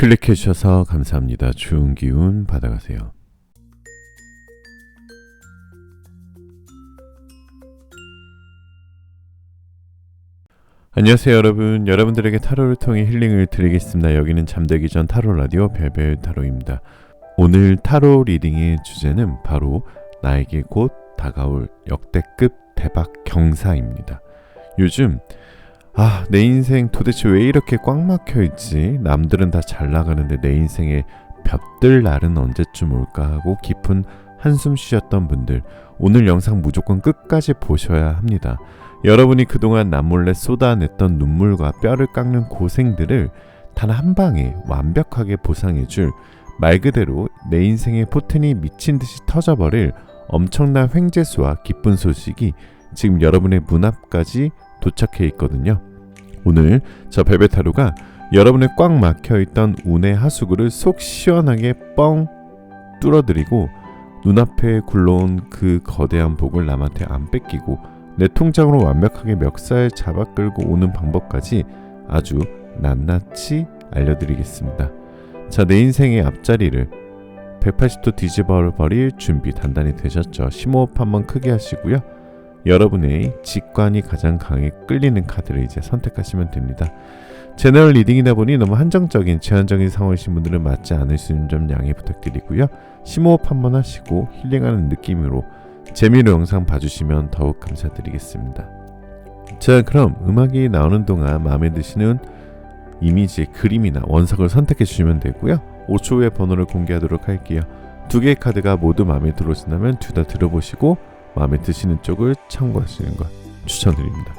클릭해 주셔서 감사합니다. 좋은 기운 받아가세요. 안녕하세요 여러분. 여러분들에게 타로를 통해 힐링을 드리겠습니다. 여기는 잠들기 전 타로 라디오 별별 타로입니다. 오늘 타로 리딩의 주제는 바로 나에게 곧 다가올 역대급 대박 경사입니다. 요즘 내 인생 도대체 왜 이렇게 꽉 막혀있지? 남들은 다 잘 나가는데 내 인생에 볕들 날은 언제쯤 올까 하고 깊은 한숨 쉬었던 분들, 오늘 영상 무조건 끝까지 보셔야 합니다. 여러분이 그동안 남몰래 쏟아냈던 눈물과 뼈를 깎는 고생들을 단 한 방에 완벽하게 보상해줄, 말 그대로 내 인생의 포텐이 미친듯이 터져버릴 엄청난 횡재수와 기쁜 소식이 지금 여러분의 문 앞까지 도착해 있거든요. 오늘 저 베베타로가 여러분의 꽉 막혀있던 운의 하수구를 속 시원하게 뻥 뚫어드리고 눈앞에 굴러온 그 거대한 복을 남한테 안 뺏기고 내 통장으로 완벽하게 멱살 잡아 끌고 오는 방법까지 아주 낱낱이 알려드리겠습니다. 자, 내 인생의 앞자리를 180도 뒤집어 버릴 준비 단단히 되셨죠? 심호흡 한번 크게 하시고요. 여러분의 직관이 가장 강하게 끌리는 카드를 이제 선택하시면 됩니다. 제너럴 리딩이다 보니 너무 한정적인 제한적인 상황이신 분들은 맞지 않을 수 있는 점 양해 부탁드리고요. 심호흡 한번 하시고 힐링하는 느낌으로 재미로 영상 봐주시면 더욱 감사드리겠습니다. 자, 그럼 음악이 나오는 동안 마음에 드시는 이미지의 그림이나 원석을 선택해 주시면 되고요. 5초 후에 번호를 공개하도록 할게요. 두 개의 카드가 모두 마음에 들어오신다면 둘 다 들어보시고 마음에 드시는 쪽을 참고하시는 것 추천드립니다.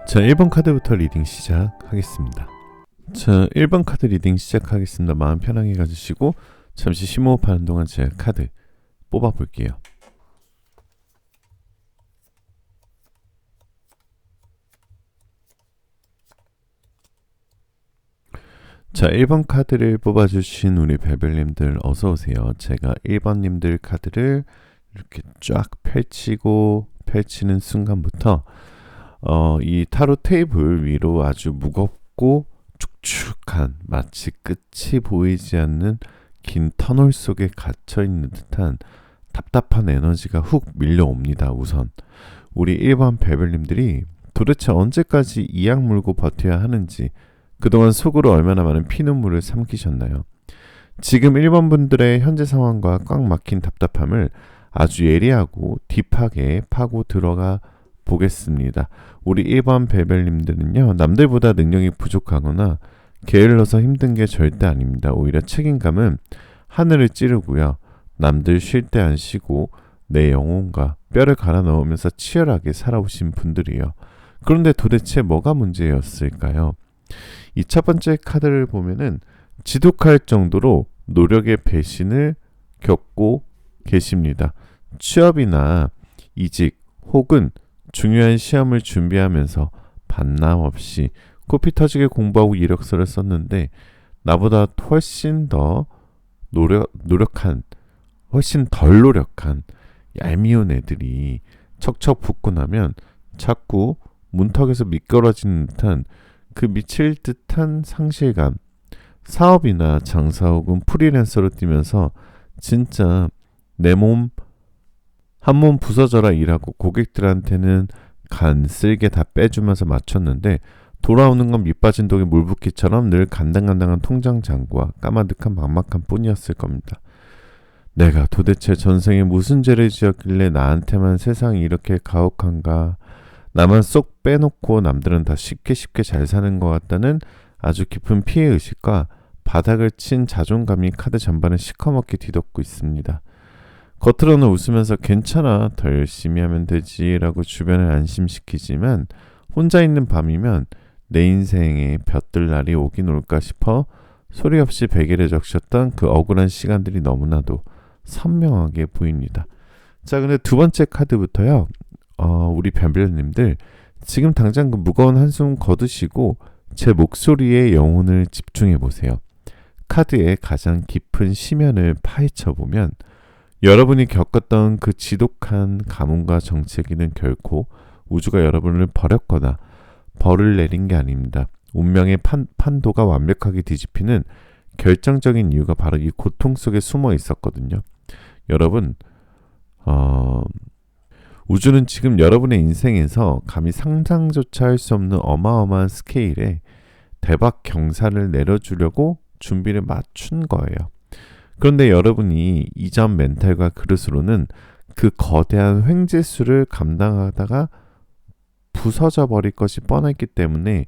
자, 1번 카드부터 리딩 시작하겠습니다. 자, 1번 카드 리딩 시작하겠습니다. 마음 편하게 가지시고 잠시 심호흡하는 동안 제가 카드 뽑아볼게요. 자, 1번 카드를 뽑아주신 우리 별별님들 어서오세요. 제가 1번님들 카드를 이렇게 쫙 펼치는 순간부터 이 타로 테이블 위로 아주 무겁고 축축한, 마치 끝이 보이지 않는 긴 터널 속에 갇혀있는 듯한 답답한 에너지가 훅 밀려옵니다. 우선 우리 1번 별별님들이 도대체 언제까지 이 약 물고 버텨야 하는지, 그동안 속으로 얼마나 많은 피눈물을 삼키셨나요? 지금 1번 분들의 현재 상황과 꽉 막힌 답답함을 아주 예리하고 딥하게 파고 들어가 보겠습니다. 우리 1번 별별님들은요, 남들보다 능력이 부족하거나 게을러서 힘든 게 절대 아닙니다. 오히려 책임감은 하늘을 찌르고요. 남들 쉴 때 안 쉬고 내 영혼과 뼈를 갈아 넣으면서 치열하게 살아오신 분들이요. 그런데 도대체 뭐가 문제였을까요? 이 첫 번째 카드를 보면은 지독할 정도로 노력의 배신을 겪고 계십니다. 취업이나 이직 혹은 중요한 시험을 준비하면서 반납 없이 코피 터지게 공부하고 이력서를 썼는데 나보다 훨씬 더 노력한, 훨씬 덜 노력한 얄미운 애들이 척척 붙고 나면 자꾸 문턱에서 미끄러지는 듯한 그 미칠 듯한 상실감, 사업이나 장사 혹은 프리랜서로 뛰면서 진짜 내 몸 한 몸 부서져라 일하고 고객들한테는 간 쓸게 다 빼주면서 맞췄는데 돌아오는 건 밑빠진 독에 물 붓기처럼 늘 간당간당한 통장 잔고와 까마득한 막막한 뿐이었을 겁니다. 내가 도대체 전생에 무슨 죄를 지었길래 나한테만 세상이 이렇게 가혹한가, 나만 쏙 빼놓고 남들은 다 쉽게 잘 사는 것 같다는 아주 깊은 피해의식과 바닥을 친 자존감이 카드 전반을 시커멓게 뒤덮고 있습니다. 겉으로는 웃으면서 괜찮아, 더 열심히 하면 되지 라고 주변을 안심시키지만 혼자 있는 밤이면 내 인생에 볕들 날이 오긴 올까 싶어 소리 없이 베개를 적셨던 그 억울한 시간들이 너무나도 선명하게 보입니다. 자, 근데 두 번째 카드부터요. 우리 별별님들 지금 당장 그 무거운 한숨 거두시고 제 목소리에 영혼을 집중해 보세요. 카드의 가장 깊은 심연을 파헤쳐 보면 여러분이 겪었던 그 지독한 가뭄과 정체기는 결코 우주가 여러분을 버렸거나 벌을 내린 게 아닙니다. 운명의 판도가 완벽하게 뒤집히는 결정적인 이유가 바로 이 고통 속에 숨어 있었거든요. 여러분, 우주는 지금 여러분의 인생에서 감히 상상조차 할 수 없는 어마어마한 스케일의 대박 경사를 내려주려고 준비를 맞춘 거예요. 그런데 여러분이 이전 멘탈과 그릇으로는 그 거대한 횡재수를 감당하다가 부서져 버릴 것이 뻔했기 때문에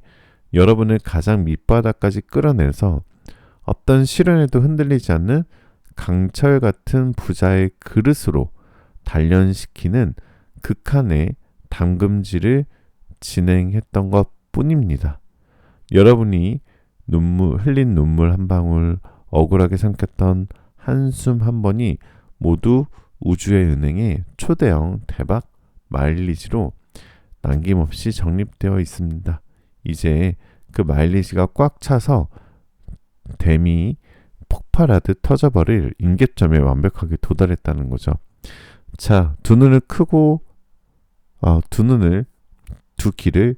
여러분을 가장 밑바닥까지 끌어내서 어떤 시련에도 흔들리지 않는 강철 같은 부자의 그릇으로 단련시키는 극한의 담금질을 진행했던 것 뿐입니다. 여러분이 흘린 눈물 한 방울, 억울하게 삼켰던 한숨 한 번이 모두 우주의 은행에 초대형 대박 마일리지로 남김없이 적립되어 있습니다. 이제 그 마일리지가 꽉 차서 댐이 폭발하듯 터져버릴 임계점에 완벽하게 도달했다는 거죠. 자, 두 귀를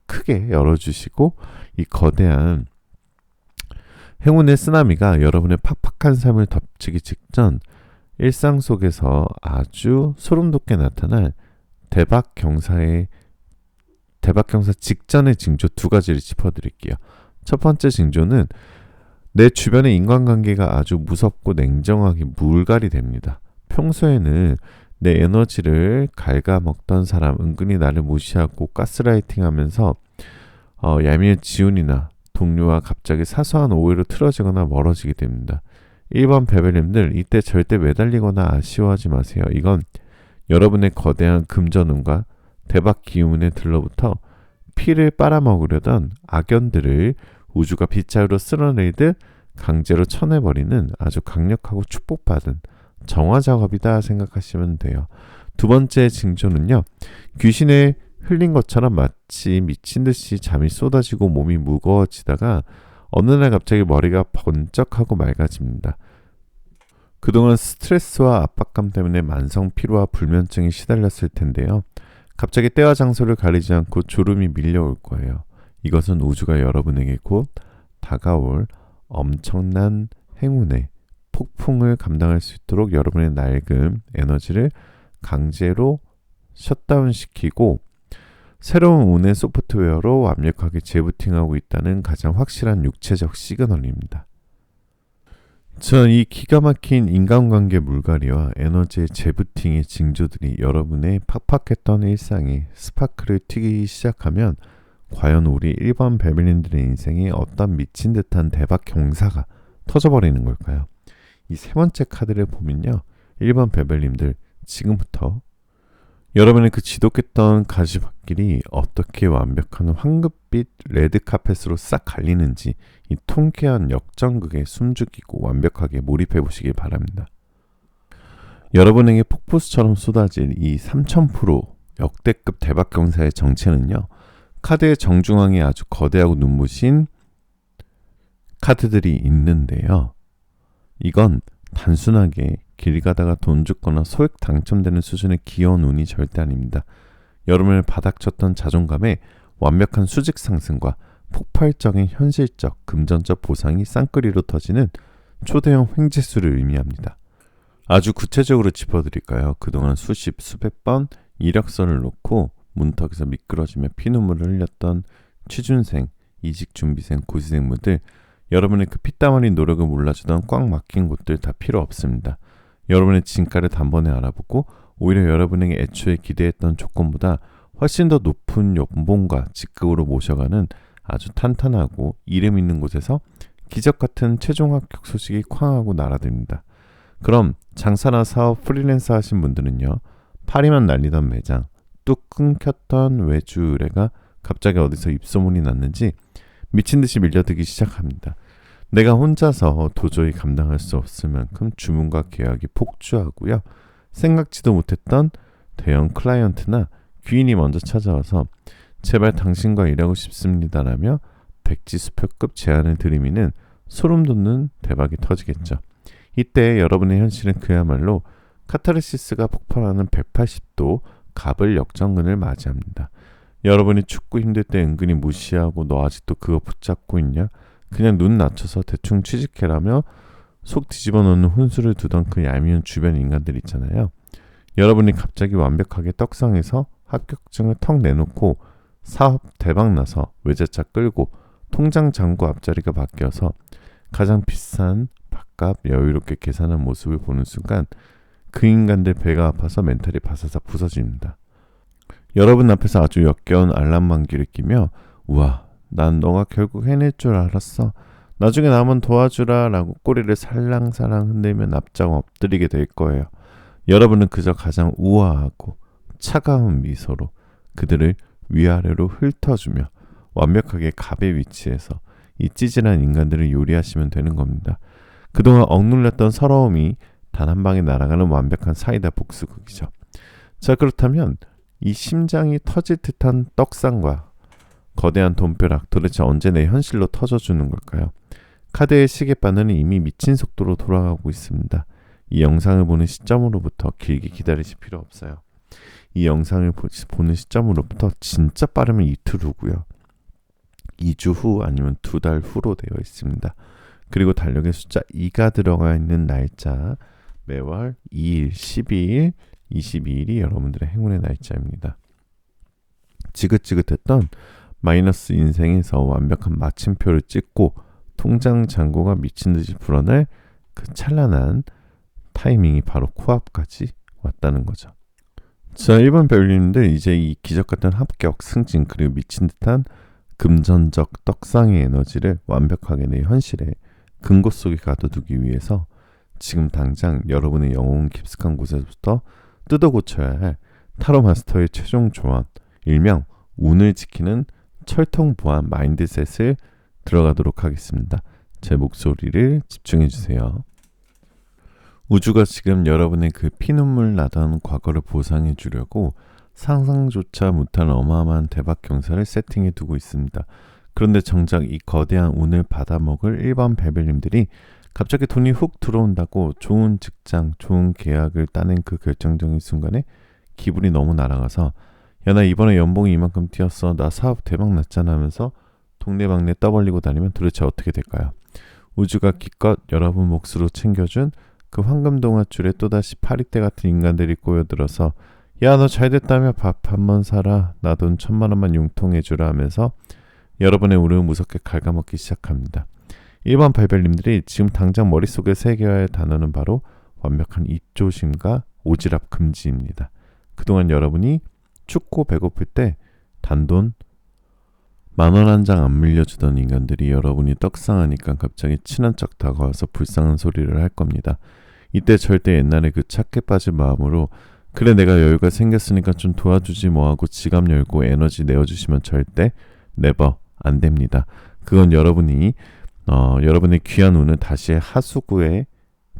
크게 열어주시고 이 거대한 행운의 쓰나미가 여러분의 팍팍한 삶을 덮치기 직전 일상 속에서 아주 소름 돋게 나타날 대박 경사 직전의 징조 두 가지를 짚어드릴게요. 첫 번째 징조는 내 주변의 인간관계가 아주 무섭고 냉정하게 물갈이 됩니다. 평소에는 내 에너지를 갉아먹던 사람, 은근히 나를 무시하고 가스라이팅하면서 얄미운 지훈이나 동료와 갑자기 사소한 오해로 틀어지거나 멀어지게 됩니다. 1번 베벨님들, 이때 절대 매달리거나 아쉬워하지 마세요. 이건 여러분의 거대한 금전운과 대박 기운에 들러붙어 피를 빨아먹으려던 악연들을 우주가 빗자루로 쓸어내듯 강제로 쳐내버리는 아주 강력하고 축복받은 정화 작업이다 생각하시면 돼요. 두 번째 징조는요, 귀신에 흘린 것처럼 마치 미친 듯이 잠이 쏟아지고 몸이 무거워지다가 어느 날 갑자기 머리가 번쩍하고 맑아집니다. 그동안 스트레스와 압박감 때문에 만성 피로와 불면증에 시달렸을 텐데요. 갑자기 때와 장소를 가리지 않고 졸음이 밀려올 거예요. 이것은 우주가 여러분에게 곧 다가올 엄청난 행운의 폭풍을 감당할 수 있도록 여러분의 낡은 에너지를 강제로 셧다운시키고 새로운 운의 소프트웨어로 완벽하게 재부팅하고 있다는 가장 확실한 육체적 시그널입니다. 전 이 기가 막힌 인간관계 물갈이와 에너지의 재부팅의 징조들이 여러분의 팍팍했던 일상에 스파크를 튀기기 시작하면 과연 우리 1번 베벨린들의 인생에 어떤 미친 듯한 대박 경사가 터져버리는 걸까요? 이 세 번째 카드를 보면요, 1번 베벨님들, 지금부터 여러분의 그 지독했던 가시밭길이 어떻게 완벽한 황급빛 레드카펫으로 싹 갈리는지 이 통쾌한 역전극에 숨죽이고 완벽하게 몰입해 보시길 바랍니다. 여러분에게 폭포수처럼 쏟아질 이 3000% 역대급 대박 경사의 정체는요, 카드의 정중앙에 아주 거대하고 눈부신 카드들이 있는데요. 이건 단순하게 길 가다가 돈 줬거나 소액 당첨되는 수준의 귀여운 운이 절대 아닙니다. 여러분을 바닥쳤던 자존감에 완벽한 수직 상승과 폭발적인 현실적, 금전적 보상이 쌍끌이로 터지는 초대형 횡재수를 의미합니다. 아주 구체적으로 짚어드릴까요? 그동안 수십, 수백 번 이력서를 놓고 문턱에서 미끄러지며 피눈물을 흘렸던 취준생, 이직준비생, 고시생분들, 여러분의 그 피땀 흘린 노력을 몰라주던 꽉 막힌 곳들 다 필요 없습니다. 여러분의 진가를 단번에 알아보고 오히려 여러분에게 애초에 기대했던 조건보다 훨씬 더 높은 연봉과 직급으로 모셔가는 아주 탄탄하고 이름 있는 곳에서 기적같은 최종 합격 소식이 쾅하고 날아듭니다. 그럼 장사나 사업, 프리랜서 하신 분들은요. 파리만 날리던 매장, 뚝 끊겼던 외주 의뢰가 갑자기 어디서 입소문이 났는지 미친듯이 밀려들기 시작합니다. 내가 혼자서 도저히 감당할 수 없을 만큼 주문과 계약이 폭주하고요. 생각지도 못했던 대형 클라이언트나 귀인이 먼저 찾아와서 제발 당신과 일하고 싶습니다라며 백지수표급 제안을 들이미는 소름 돋는 대박이 터지겠죠. 이때 여러분의 현실은 그야말로 카타르시스가 폭발하는 180도 갑을 역전근을 맞이합니다. 여러분이 춥고 힘들 때 은근히 무시하고 너 아직도 그거 붙잡고 있냐? 그냥 눈 낮춰서 대충 취직해라며 속 뒤집어 놓는 혼수를 두던 그 얄미운 주변 인간들 있잖아요. 여러분이 갑자기 완벽하게 떡상해서 합격증을 턱 내놓고 사업 대박 나서 외제차 끌고 통장 잔고 앞자리가 바뀌어서 가장 비싼 밥값 여유롭게 계산한 모습을 보는 순간 그 인간들 배가 아파서 멘탈이 바사삭 부서집니다. 여러분 앞에서 아주 역겨운 알람만기를 끼며 우와 난 너가 결국 해낼 줄 알았어. 나중에 나 한번 도와주라 라고 꼬리를 살랑살랑 흔들며 납작 엎드리게 될 거예요. 여러분은 그저 가장 우아하고 차가운 미소로 그들을 위아래로 훑어주며 완벽하게 갑의 위치에서 이 찌질한 인간들을 요리하시면 되는 겁니다. 그동안 억눌렸던 서러움이 단 한 방에 날아가는 완벽한 사이다 복수극이죠. 자, 그렇다면 이 심장이 터질 듯한 떡상과 거대한 돈벼락 도대체 언제 내 현실로 터져주는 걸까요? 카드의 시계바늘은 이미 미친 속도로 돌아가고 있습니다. 이 영상을 보는 시점으로부터 길게 기다리실 필요 없어요. 이 영상을 보는 시점으로부터 진짜 빠르면 이틀 후고요. 2주 후 아니면 2달 후로 되어 있습니다. 그리고 달력에 숫자 2가 들어가 있는 날짜 매월 2일, 12일, 22일이 여러분들의 행운의 날짜입니다. 지긋지긋했던 마이너스 인생에서 완벽한 마침표를 찍고 통장 잔고가 미친듯이 불어날 그 찬란한 타이밍이 바로 코앞까지 왔다는 거죠. 자, 1번 배우님들 이제 이 기적같은 합격, 승진 그리고 미친듯한 금전적 떡상의 에너지를 완벽하게 내 현실에 근거 속에 가둬두기 위해서 지금 당장 여러분의 영혼 깊숙한 곳에서부터 뜯어 고쳐야 할 타로 마스터의 최종 조언, 일명 운을 지키는 철통보안 마인드셋을 들어가도록 하겠습니다. 제 목소리를 집중해 주세요. 우주가 지금 여러분의 그 피눈물 나던 과거를 보상해 주려고 상상조차 못한 어마어마한 대박 경사를 세팅해 두고 있습니다. 그런데 정작 이 거대한 운을 받아먹을 일반 베벨님들이 갑자기 돈이 훅 들어온다고 좋은 직장, 좋은 계약을 따낸 그 결정적인 순간에 기분이 너무 날아가서 야, 나 이번에 연봉이 이만큼 뛰었어. 나 사업 대박 났잖아 하면서 동네방네 떠벌리고 다니면 도대체 어떻게 될까요? 우주가 기껏 여러분 몫으로 챙겨준 그 황금동아줄에 또다시 파리떼 같은 인간들이 꼬여들어서 야, 너 잘됐다며 밥 한 번 사라. 나 돈 1,000만 원만 융통해주라 하면서 여러분의 운을 무섭게 갉아먹기 시작합니다. 일반 발별님들이 지금 당장 머릿속에 새겨야 할 단어는 바로 완벽한 입조심과 오지랖 금지입니다. 그동안 여러분이 춥고 배고플 때 단돈 10,000원 한 장 안 물려주던 인간들이 여러분이 떡상하니까 갑자기 친한 척 다가와서 불쌍한 소리를 할 겁니다. 이때 절대 옛날에 그 착해 빠진 마음으로 그래 내가 여유가 생겼으니까 좀 도와주지 뭐하고 지갑 열고 에너지 내어주시면 절대 네버 안 됩니다. 그건 여러분이 여러분의 귀한 운을 다시 하수구에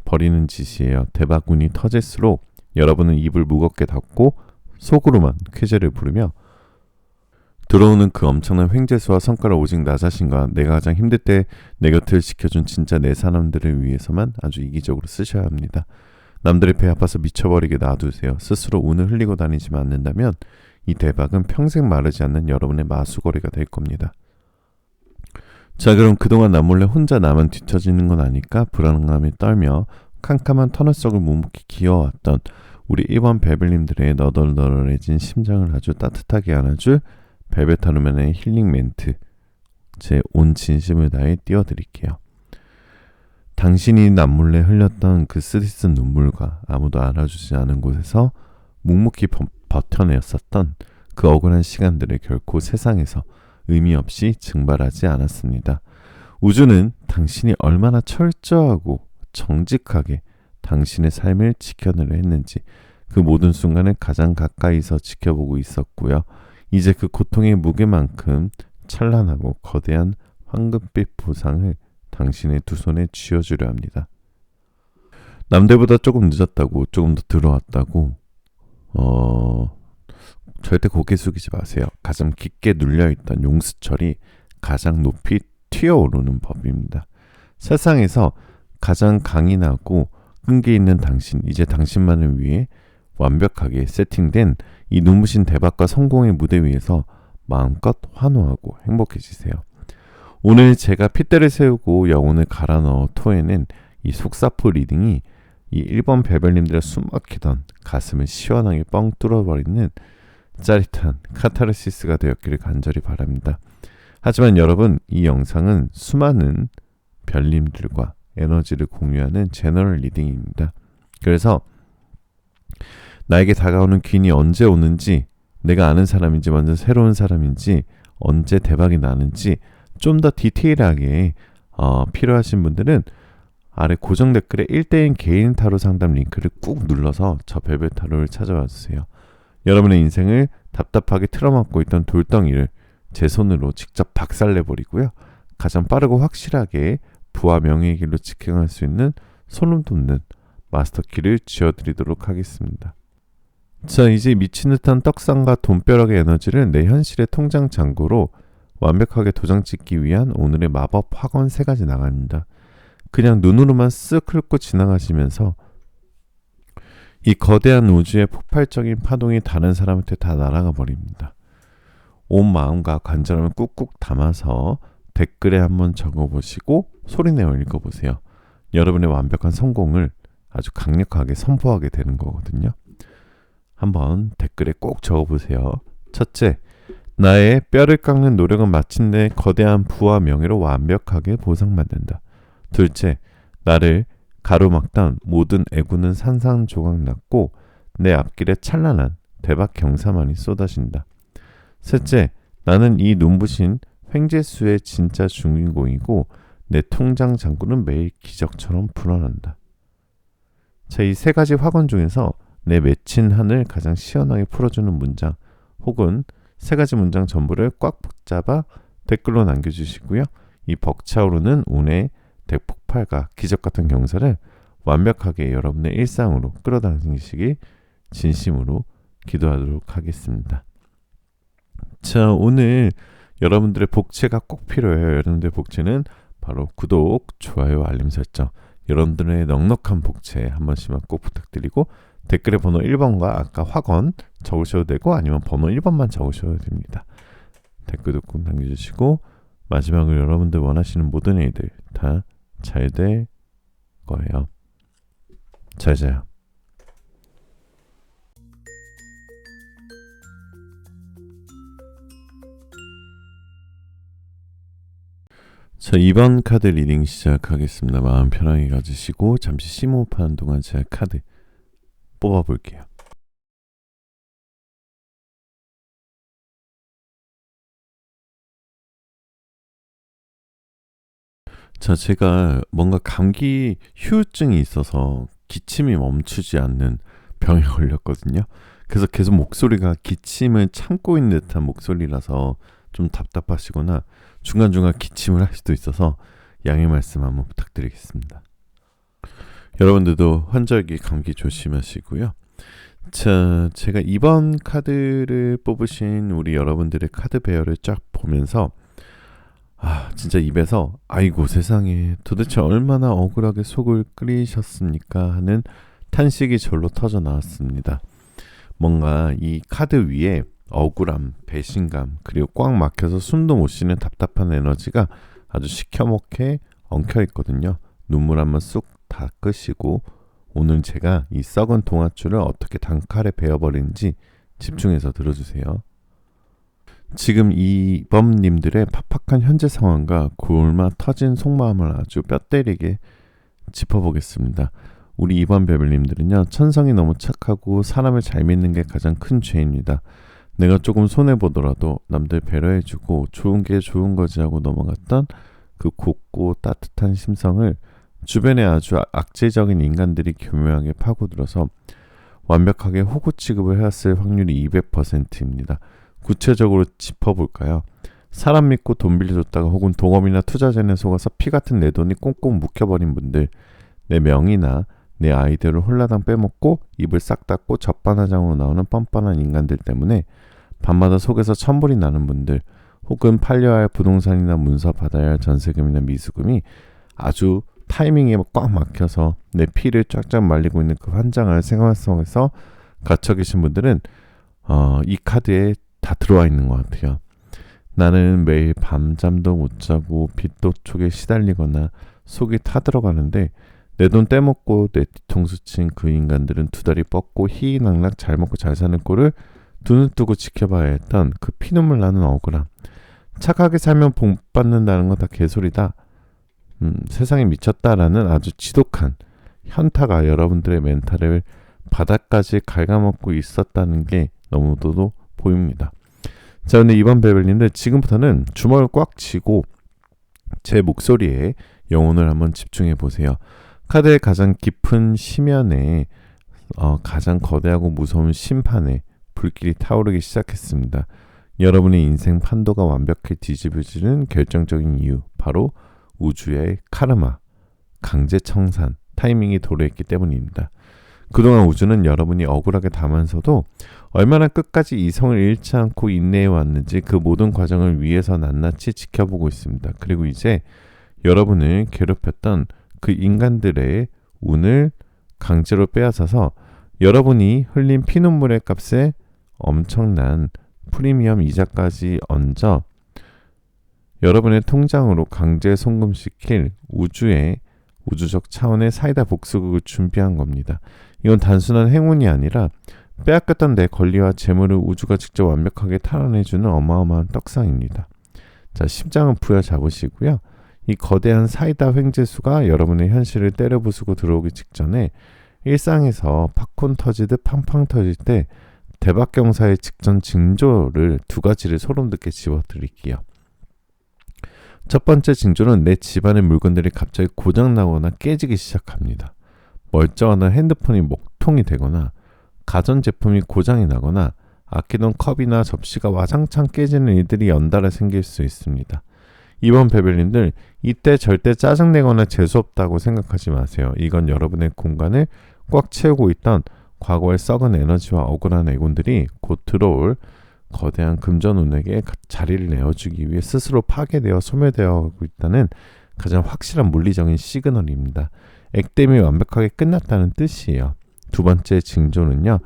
버리는 짓이에요. 대박 운이 터질수록 여러분은 입을 무겁게 닫고 속으로만 쾌재를 부르며 들어오는 그 엄청난 횡재수와 성과를 오직 나 자신과 내가 가장 힘들 때 내 곁을 지켜준 진짜 내 사람들을 위해서만 아주 이기적으로 쓰셔야 합니다. 남들의 배 아파서 미쳐버리게 놔두세요. 스스로 운을 흘리고 다니지만 않는다면 이 대박은 평생 마르지 않는 여러분의 마수거리가 될 겁니다. 자, 그럼 그동안 남몰래 혼자 나만 뒤처지는 건 아닐까 불안감에 떨며 캄캄한 터널 속을 묵묵히 기어왔던 우리 1번 베벨님들의 너덜너덜해진 심장을 아주 따뜻하게 안아줄 벨벳 하루만의 힐링 멘트, 제 온 진심을 다해 띄워드릴게요. 당신이 남몰래 흘렸던 그 쓰디쓴 눈물과 아무도 알아주지 않은 곳에서 묵묵히 버텨냈었던 그 억울한 시간들을 결코 세상에서 의미 없이 증발하지 않았습니다. 우주는 당신이 얼마나 철저하고 정직하게 당신의 삶을 지켜내려 했는지 그 모든 순간을 가장 가까이서 지켜보고 있었고요. 이제 그 고통의 무게만큼 찬란하고 거대한 황금빛 보상을 당신의 두 손에 쥐어주려 합니다. 남들보다 조금 늦었다고, 조금 더 들어왔다고 절대 고개 숙이지 마세요. 가장 깊게 눌려있던 용수철이 가장 높이 튀어오르는 법입니다. 세상에서 가장 강인하고 끈기 있는 당신, 이제 당신만을 위해 완벽하게 세팅된 이 눈부신 대박과 성공의 무대 위에서 마음껏 환호하고 행복해지세요. 오늘 제가 핏대를 세우고 영혼을 갈아 넣어 토해낸 이 속사포 리딩이 이 1번 베벨님들의 숨막히던 가슴을 시원하게 뻥 뚫어버리는 짜릿한 카타르시스가 되었기를 간절히 바랍니다. 하지만 여러분, 이 영상은 수많은 별님들과 에너지를 공유하는 제너럴 리딩입니다. 그래서 나에게 다가오는 귀인이 언제 오는지, 내가 아는 사람인지 완전 새로운 사람인지, 언제 대박이 나는지 좀 더 디테일하게 필요하신 분들은 아래 고정 댓글에 1대1 개인 타로 상담 링크를 꾹 눌러서 저 벨벳 타로를 찾아와 주세요. 여러분의 인생을 답답하게 틀어막고 있던 돌덩이를 제 손으로 직접 박살내버리고요. 가장 빠르고 확실하게 부와 명예의 길로 직행할 수 있는 소름 돋는 마스터키를 쥐어드리도록 하겠습니다. 자, 이제 미친 듯한 떡상과 돈벼락의 에너지를 내 현실의 통장 잔고로 완벽하게 도장 찍기 위한 오늘의 마법 학원 3가지 나갑니다. 그냥 눈으로만 쓱 훑고 지나가시면서 이 거대한 우주의 폭발적인 파동이 다른 사람한테 다 날아가 버립니다. 온 마음과 간절함을 꾹꾹 담아서 댓글에 한번 적어보시고 소리내어 읽어보세요. 여러분의 완벽한 성공을 아주 강력하게 선포하게 되는 거거든요. 한번 댓글에 꼭 적어보세요. 첫째, 나의 뼈를 깎는 노력은 마침내 거대한 부와 명예로 완벽하게 보상받는다. 둘째, 나를 가로막던 모든 애구는 산산조각 났고 내 앞길에 찬란한 대박 경사만이 쏟아진다. 셋째, 나는 이 눈부신 횡재수의 진짜 주인공이고 내 통장 잔고는 매일 기적처럼 불어난다. 자, 이 3가지 확언 중에서 내 맺힌 한을 가장 시원하게 풀어주는 문장 혹은 3가지 문장 전부를 꽉 붙잡아 댓글로 남겨주시고요. 이 벅차오르는 운의 대폭발과 기적같은 경사를 완벽하게 여러분의 일상으로 끌어당기시기 진심으로 기도하도록 하겠습니다. 자, 오늘 여러분들의 복채가 꼭 필요해요. 여러분들의 복채는 바로 구독, 좋아요, 알림 설정, 여러분들의 넉넉한 복채 한 번씩만 꼭 부탁드리고 댓글에 번호 1번과 아까 확언 적으셔도 되고 아니면 번호 1번만 적으셔도 됩니다. 댓글도 꼭 남겨주시고 마지막으로 여러분들 원하시는 모든 일들 다 잘 될 거예요. 잘 자요. 자, 2번 카드 리딩 시작하겠습니다. 마음 편하게 가지시고 잠시 심호흡하는 동안 제가 카드 뽑아볼게요. 자, 제가 뭔가 감기 휴증이 있어서 기침이 멈추지 않는 병에 걸렸거든요. 그래서 계속 목소리가 기침을 참고 있는 듯한 목소리라서 좀 답답하시거나 중간중간 기침을 할 수도 있어서 양해 말씀 한번 부탁드리겠습니다. 여러분들도 환절기 감기 조심하시고요. 자, 제가 이번 카드를 뽑으신 우리 여러분들의 카드 배열을 쫙 보면서 진짜 입에서 아이고 세상에 도대체 얼마나 억울하게 속을 끓이셨습니까 하는 탄식이 절로 터져 나왔습니다. 뭔가 이 카드 위에 억울함, 배신감, 그리고 꽉 막혀서 숨도 못 쉬는 답답한 에너지가 아주 시커멓게 엉켜 있거든요. 눈물 한번 쑥 닦으시고 오늘 제가 이 썩은 동아줄을 어떻게 단칼에 베어버리는지 집중해서 들어주세요. 지금 이범님들의 팍팍한 현재 상황과 골마 터진 속마음을 아주 뼈 때리게 짚어보겠습니다. 우리 이번 베벨님들은요, 천성이 너무 착하고 사람을 잘 믿는 게 가장 큰 죄입니다. 내가 조금 손해보더라도 남들 배려해주고 좋은 게 좋은 거지 하고 넘어갔던 그 곱고 따뜻한 심성을 주변에 아주 악질적인 인간들이 교묘하게 파고들어서 완벽하게 호구 취급을 해왔을 확률이 200%입니다. 구체적으로 짚어볼까요? 사람 믿고 돈 빌려줬다가 혹은 동업이나 투자전에 속아서 피 같은 내 돈이 꽁꽁 묵혀버린 분들, 내 명이나 내 아이디어를 홀라당 빼먹고 입을 싹 닫고 적반하장으로 나오는 뻔뻔한 인간들 때문에 밤마다 속에서 천불이 나는 분들, 혹은 팔려야 할 부동산이나 문서 받아야 할 전세금이나 미수금이 아주 타이밍에 꽉 막혀서 내 피를 쫙쫙 말리고 있는 그 환장할 생활 속에서 갇혀 계신 분들은 이 카드에 다 들어와 있는 것 같아요. 나는 매일 밤잠도 못 자고 빚도촉에 시달리거나 속이 타들어가는데 내 돈 떼먹고 내 뒤통수 친 그 인간들은 두 다리 뻗고 희희낙낙 잘 먹고 잘 사는 꼴을 두 눈 뜨고 지켜봐야 했던 그 피눈물 나는 억울함. 착하게 살면 복 받는다는 거 다 개소리다. 세상에 미쳤다라는 아주 지독한 현타가 여러분들의 멘탈을 바닥까지 갉아먹고 있었다는 게 너무도 보입니다. 자, 근데 이번 베벨님들 지금부터는 주먹을 꽉 쥐고 제 목소리에 영혼을 한번 집중해 보세요. 카드의 가장 깊은 심연에 가장 거대하고 무서운 심판에 불길이 타오르기 시작했습니다. 여러분의 인생 판도가 완벽히 뒤집어지는 결정적인 이유, 바로 우주의 카르마, 강제 청산, 타이밍이 도래했기 때문입니다. 그동안 우주는 여러분이 억울하게 담아서도 얼마나 끝까지 이성을 잃지 않고 인내해 왔는지 그 모든 과정을 위에서 낱낱이 지켜보고 있습니다. 그리고 이제 여러분을 괴롭혔던 그 인간들의 운을 강제로 빼앗아서 여러분이 흘린 피눈물의 값에 엄청난 프리미엄 이자까지 얹어 여러분의 통장으로 강제 송금시킬 우주적 차원의 사이다 복수극을 준비한 겁니다. 이건 단순한 행운이 아니라 빼앗겼던 내 권리와 재물을 우주가 직접 완벽하게 탈환해주는 어마어마한 떡상입니다. 자, 심장은 부여잡으시고요. 이 거대한 사이다 횡재수가 여러분의 현실을 때려부수고 들어오기 직전에 일상에서 팝콘 터지듯 팡팡 터질 때 대박경사의 직전 징조를 두 가지를 소름돋게 집어드릴게요. 첫 번째 징조는 내 집안의 물건들이 갑자기 고장나거나 깨지기 시작합니다. 멀쩡한 핸드폰이 목통이 되거나 가전제품이 고장이 나거나 아끼던 컵이나 접시가 와장창 깨지는 일들이 연달아 생길 수 있습니다. 이번 베벨님들, 이때 절대 짜증내거나 재수없다고 생각하지 마세요. 이건 여러분의 공간을 꽉 채우고 있던 과거의 썩은 에너지와 억울한 애군들이 곧 들어올 거대한 금전운에게 자리를 내어주기 위해 스스로 파괴되어 소멸되어 가고 있다는 가장 확실한 물리적인 시그널입니다. 액땜이 완벽하게 끝났다는 뜻이에요. 두 번째 징조는요,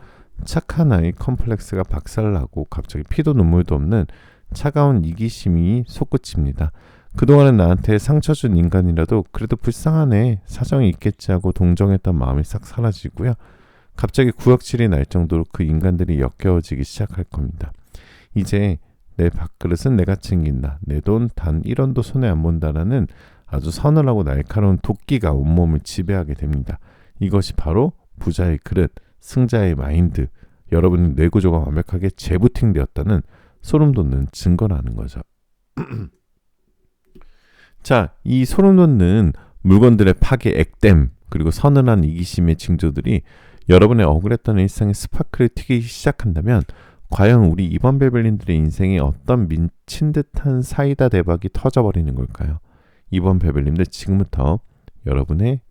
착한 아이 컴플렉스가 박살나고 갑자기 피도 눈물도 없는 차가운 이기심이 솟구칩니다. 그동안은 나한테 상처 준 인간이라도 그래도 불쌍하네, 사정이 있겠지 하고 동정했던 마음이 싹 사라지고요. 갑자기 구역질이 날 정도로 그 인간들이 역겨워지기 시작할 겁니다. 이제 내 밥그릇은 내가 챙긴다, 내 돈 단 1원도 손에 안 본다라는 아주 서늘하고 날카로운 도끼가 온몸을 지배하게 됩니다. 이것이 바로 부자의 그릇, 승자의 마인드, 여러분의 뇌구조가 완벽하게 재부팅되었다는 소름돋는 증거라는 거죠. 자, 이 소름돋는 물건들의 파괴, 액땜, 그리고 서늘한 이기심의 징조들이 여러분의 억울했던 일상에 스파크를 튀기 시작한다면 과연 우리 이번 베벨린들의 인생에 어떤 미친 듯한 사이다 대박이 터져버리는 걸까요? 이번 베벨린들, 지금부터 여러분의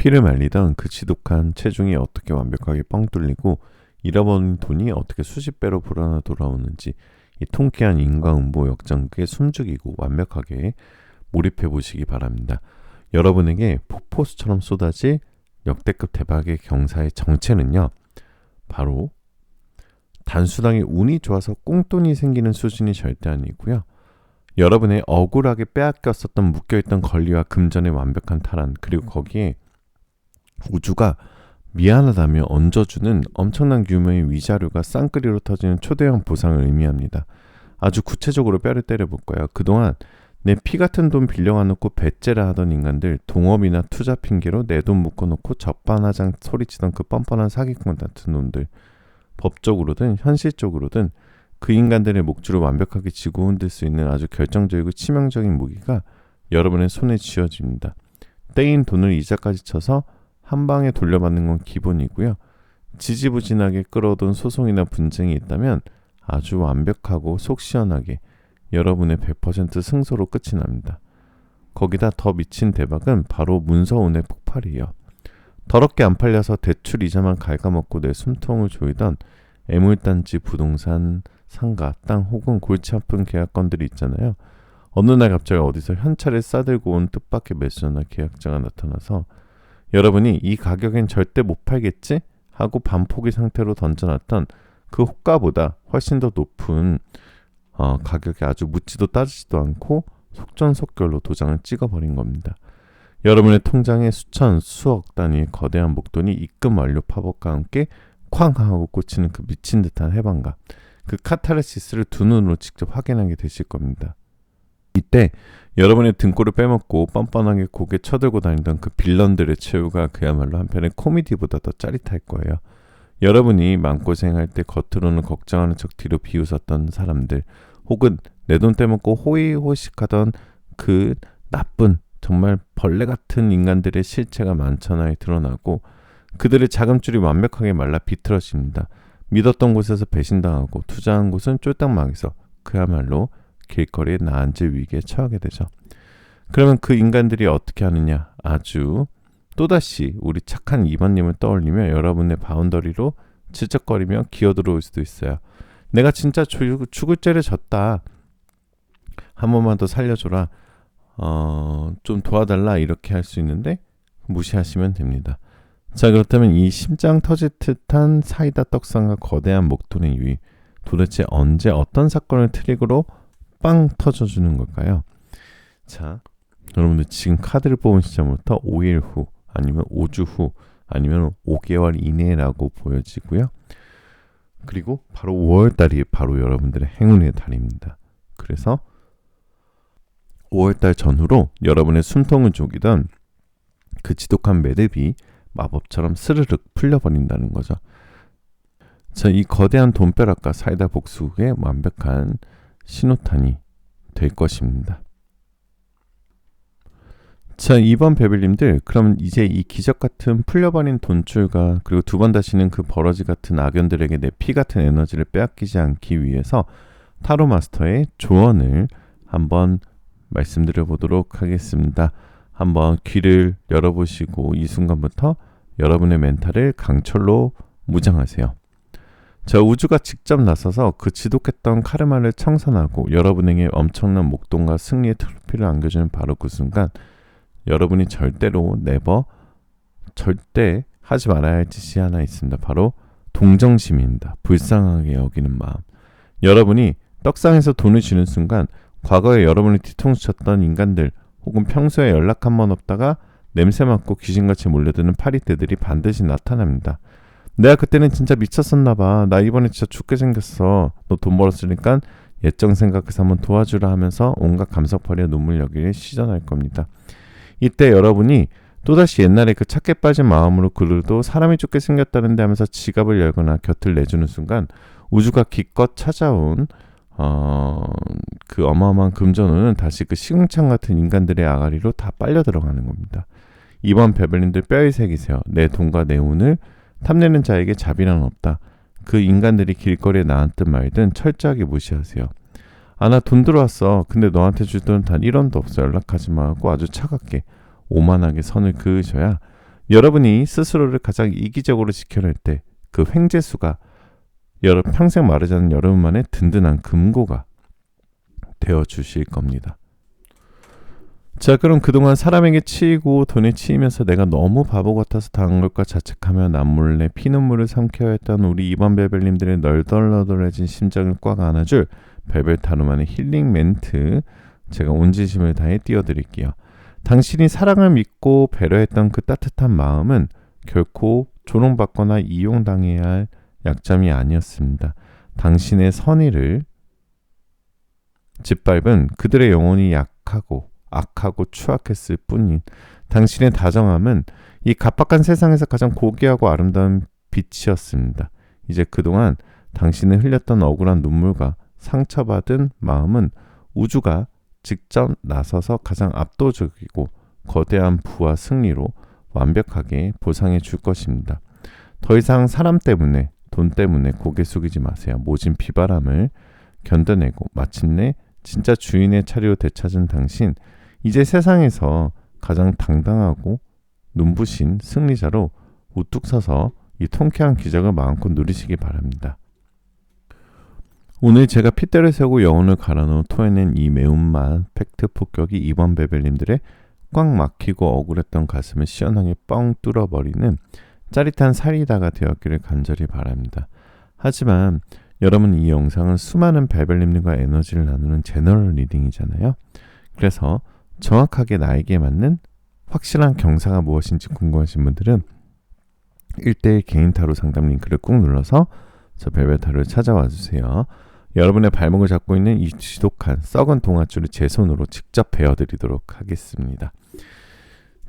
피를 말리던 그 지독한 체중이 어떻게 완벽하게 뻥 뚫리고 잃어버린 돈이 어떻게 수십 배로 불어나 돌아오는지 이 통쾌한 인과응보 역전극에 숨죽이고 완벽하게 몰입해 보시기 바랍니다. 여러분에게 폭포수처럼 쏟아질 역대급 대박의 경사의 정체는요, 바로 단수당의 운이 좋아서 꽁돈이 생기는 수준이 절대 아니고요. 여러분의 억울하게 빼앗겼었던 묶여있던 권리와 금전의 완벽한 탈환, 그리고 거기에 우주가 미안하다며 얹어주는 엄청난 규모의 위자료가 쌍끌이로 터지는 초대형 보상을 의미합니다. 아주 구체적으로 뼈를 때려볼까요? 그동안 내 피 같은 돈 빌려가놓고 배째라 하던 인간들, 동업이나 투자 핑계로 내 돈 묶어놓고 적반하장 소리치던 그 뻔뻔한 사기꾼 같은 놈들, 법적으로든 현실적으로든 그 인간들의 목줄을 완벽하게 쥐고 흔들 수 있는 아주 결정적이고 치명적인 무기가 여러분의 손에 쥐어집니다. 떼인 돈을 이자까지 쳐서 한 방에 돌려받는 건 기본이고요. 지지부진하게 끌어오던 소송이나 분쟁이 있다면 아주 완벽하고 속 시원하게 여러분의 100% 승소로 끝이 납니다. 거기다 더 미친 대박은 바로 문서운의 폭발이에요. 더럽게 안 팔려서 대출 이자만 갉아먹고 내 숨통을 조이던 애물단지 부동산, 상가, 땅 혹은 골치 아픈 계약건들이 있잖아요. 어느 날 갑자기 어디서 현찰을 싸들고 온 뜻밖의 매수자나 계약자가 나타나서 여러분이 이 가격엔 절대 못 팔겠지? 하고 반포기 상태로 던져놨던 그 호가보다 훨씬 더 높은 가격에 아주 묻지도 따지지도 않고 속전속결로 도장을 찍어버린 겁니다. 여러분의 통장에 수천, 수억 단위의 거대한 목돈이 입금 완료 팝업과 함께 쾅 하고 꽂히는 그 미친 듯한 해방감, 그 카타르시스를 두 눈으로 직접 확인하게 되실 겁니다. 이때 여러분의 등골을 빼먹고 뻔뻔하게 고개 쳐들고 다니던 그 빌런들의 최후가 그야말로 한편의 코미디보다 더 짜릿할 거예요. 여러분이 마음고생할 때 겉으로는 걱정하는 척 뒤로 비웃었던 사람들, 혹은 내 돈 떼먹고 호의호식하던 그 나쁜 정말 벌레 같은 인간들의 실체가 만천하에 드러나고 그들의 자금줄이 완벽하게 말라 비틀어집니다. 믿었던 곳에서 배신당하고 투자한 곳은 쫄딱 망해서 그야말로 길거리에 나앉을 위기에 처하게 되죠. 그러면 그 인간들이 어떻게 하느냐? 아주 또다시 우리 착한 이번님을 떠올리며 여러분의 바운더리로 질척거리며 기어들어올 수도 있어요. 내가 진짜 죽을 죄를 졌다. 한 번만 더 살려줘라. 좀 도와달라. 이렇게 할 수 있는데 무시하시면 됩니다. 자, 그렇다면 이 심장 터질 듯한 사이다 떡상과 거대한 목돈의 유의, 도대체 언제 어떤 사건을 트릭으로 빵 터져주는 걸까요? 자, 여러분들 지금 카드를 뽑은 시점부터 5일 후 아니면 5주 후 아니면 5개월 이내라고 보여지고요. 그리고 바로 5월달이 바로 여러분들의 행운의 달입니다. 그래서 5월달 전후로 여러분의 숨통을 조기던 그 지독한 매듭이 마법처럼 스르륵 풀려버린다는 거죠. 자, 이 거대한 돈벼락과 사이다 복수의 완벽한 신호탄이 될 것입니다. 자, 이번 베빌님들, 그럼 이제 이 기적같은 풀려버린 돈줄과 그리고 두 번 다시는 그 버러지 같은 악연들에게 내 피 같은 에너지를 빼앗기지 않기 위해서 타로 마스터의 조언을 한번 말씀드려 보도록 하겠습니다. 한번 귀를 열어보시고 이 순간부터 여러분의 멘탈을 강철로 무장하세요. 자, 우주가 직접 나서서 그 지독했던 카르마를 청산하고 여러분에게 엄청난 목돈과 승리의 트로피를 안겨주는 바로 그 순간, 여러분이 절대로 절대 하지 말아야 할 짓이 하나 있습니다. 바로 동정심입니다. 불쌍하게 여기는 마음. 여러분이 떡상에서 돈을 쥐는 순간 과거에 여러분을 뒤통수 쳤던 인간들, 혹은 평소에 연락 한 번 없다가 냄새 맡고 귀신같이 몰려드는 파리떼들이 반드시 나타납니다. 내가 그때는 진짜 미쳤었나봐. 나 이번에 진짜 죽게 생겼어. 너 돈 벌었으니까 예정 생각해서 한번 도와주라 하면서 온갖 감석팔이와 눈물 여기를 시전할 겁니다. 이때 여러분이 또다시 옛날에 그 착해 빠진 마음으로 그래도 사람이 죽게 생겼다는데 하면서 지갑을 열거나 곁을 내주는 순간 우주가 기껏 찾아온 그 어마어마한 금전운은 다시 그 시궁창 같은 인간들의 아가리로 다 빨려 들어가는 겁니다. 이번 베벨린들 뼈에 새기세요. 내 돈과 내 운을 탐내는 자에게 자비란 없다. 그 인간들이 길거리에 나앉든 말든 철저하게 무시하세요. 아, 나 돈 들어왔어. 근데 너한테 줄 돈 단 1원도 없어. 연락하지 마 하고 아주 차갑게 오만하게 선을 그으셔야 여러분이 스스로를 가장 이기적으로 지켜낼 때 그 횡재수가 평생 마르지 않는 여러분만의 든든한 금고가 되어 주실 겁니다. 자, 그럼 그동안 사람에게 치이고 돈에 치이면서 내가 너무 바보 같아서 당한 걸까 자책하며 남몰래 피눈물을 삼켜야 했던 우리 이번 벨벨님들의 널덜널덜해진 심장을 꽉 안아줄 벨벨 타로만의 힐링 멘트, 제가 온 진심을 다해 띄워드릴게요. 당신이 사랑을 믿고 배려했던 그 따뜻한 마음은 결코 조롱받거나 이용당해야 할 약점이 아니었습니다. 당신의 선의를 짓밟은 그들의 영혼이 약하고 악하고 추악했을 뿐인 당신의 다정함은 이 각박한 세상에서 가장 고귀하고 아름다운 빛이었습니다. 이제 그동안 당신이 흘렸던 억울한 눈물과 상처받은 마음은 우주가 직접 나서서 가장 압도적이고 거대한 부와 승리로 완벽하게 보상해 줄 것입니다. 더 이상 사람 때문에, 돈 때문에 고개 숙이지 마세요. 모진 비바람을 견뎌내고 마침내 진짜 주인의 차례로 되찾은 당신, 이제 세상에서 가장 당당하고 눈부신 승리자로 우뚝 서서 이 통쾌한 기적을 마음껏 누리시기 바랍니다. 오늘 제가 핏대를 세우고 영혼을 갈아넣어 토해낸 이 매운맛 팩트 폭격이 이번 베벨님들의 꽉 막히고 억울했던 가슴을 시원하게 뻥 뚫어버리는 짜릿한 사이다가 되었기를 간절히 바랍니다. 하지만 여러분, 이 영상은 수많은 벨벨님들과 에너지를 나누는 제너럴 리딩이잖아요. 그래서 정확하게 나에게 맞는 확실한 경사가 무엇인지 궁금하신 분들은 1대1 개인 타로 상담 링크를 꾹 눌러서 저 벨벨 타로를 찾아와 주세요. 여러분의 발목을 잡고 있는 이 지독한 썩은 동아줄을 제 손으로 직접 베어드리도록 하겠습니다.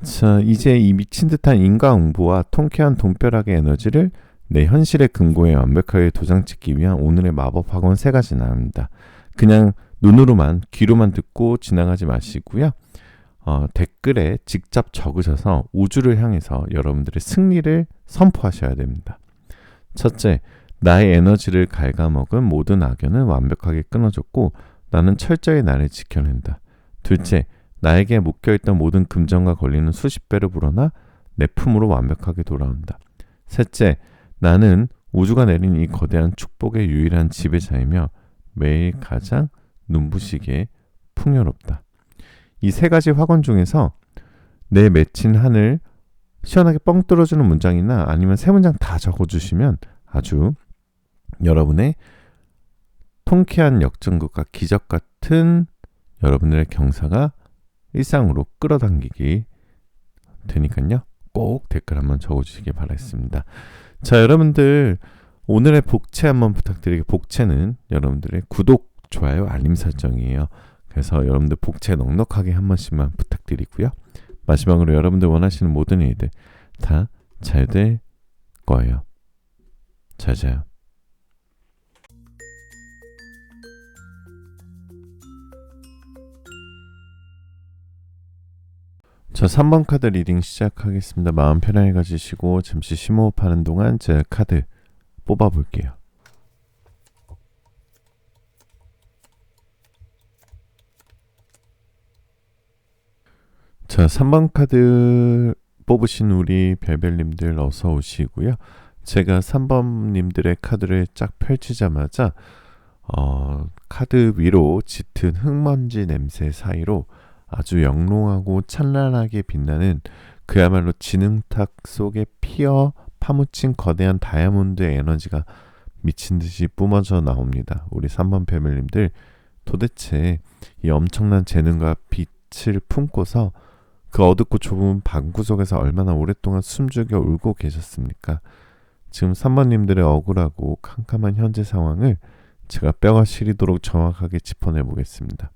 자, 이제 이 미친 듯한 인과응보와 통쾌한 돈벼락의 에너지를 내 현실의 금고에 완벽하게 도장찍기 위한 오늘의 마법 학원 3가지 나옵니다. 그냥 눈으로만 귀로만 듣고 지나가지 마시고요. 댓글에 직접 적으셔서 우주를 향해서 여러분들의 승리를 선포하셔야 됩니다. 첫째, 나의 에너지를 갉아먹은 모든 악연은 완벽하게 끊어졌고 나는 철저히 나를 지켜낸다. 둘째, 나에게 묶여있던 모든 금전과 권리는 수십 배로 불어나 내 품으로 완벽하게 돌아온다. 셋째, 나는 우주가 내린 이 거대한 축복의 유일한 지배자이며 매일 가장 눈부시게 풍요롭다. 이 3가지 확언 중에서 내 맺힌 한을 시원하게 뻥 뚫어주는 문장이나 아니면 3문장 다 적어주시면 아주 여러분의 통쾌한 역전극과 기적 같은 여러분들의 경사가 일상으로 끌어당기기 되니까요. 꼭 댓글 한번 적어주시기 바라겠습니다. 자, 여러분들 오늘의 복채 한번 부탁드리게. 복채는 여러분들의 구독, 좋아요, 알림 설정이에요. 그래서 여러분들 복채 넉넉하게 한 번씩만 부탁드리고요. 마지막으로 여러분들 원하시는 모든 일들 다 잘 될 거예요. 잘 자요. 자, 3번 카드 리딩 시작하겠습니다. 마음 편하게 가지시고 잠시 심호흡하는 동안 제가 카드 뽑아볼게요. 자, 3번 카드 뽑으신 우리 벨벨님들 어서 오시고요. 제가 3번님들의 카드를 쫙 펼치자마자 카드 위로 짙은 흙먼지 냄새 사이로 아주 영롱하고 찬란하게 빛나는 그야말로 진흙탕 속에 피어 파묻힌 거대한 다이아몬드의 에너지가 미친듯이 뿜어져 나옵니다. 우리 3번 벨벨님들, 도대체 이 엄청난 재능과 빛을 품고서 그 어둡고 좁은 방구석에서 얼마나 오랫동안 숨죽여 울고 계셨습니까? 지금 3번님들의 억울하고 캄캄한 현재 상황을 제가 뼈가 시리도록 정확하게 짚어내 보겠습니다.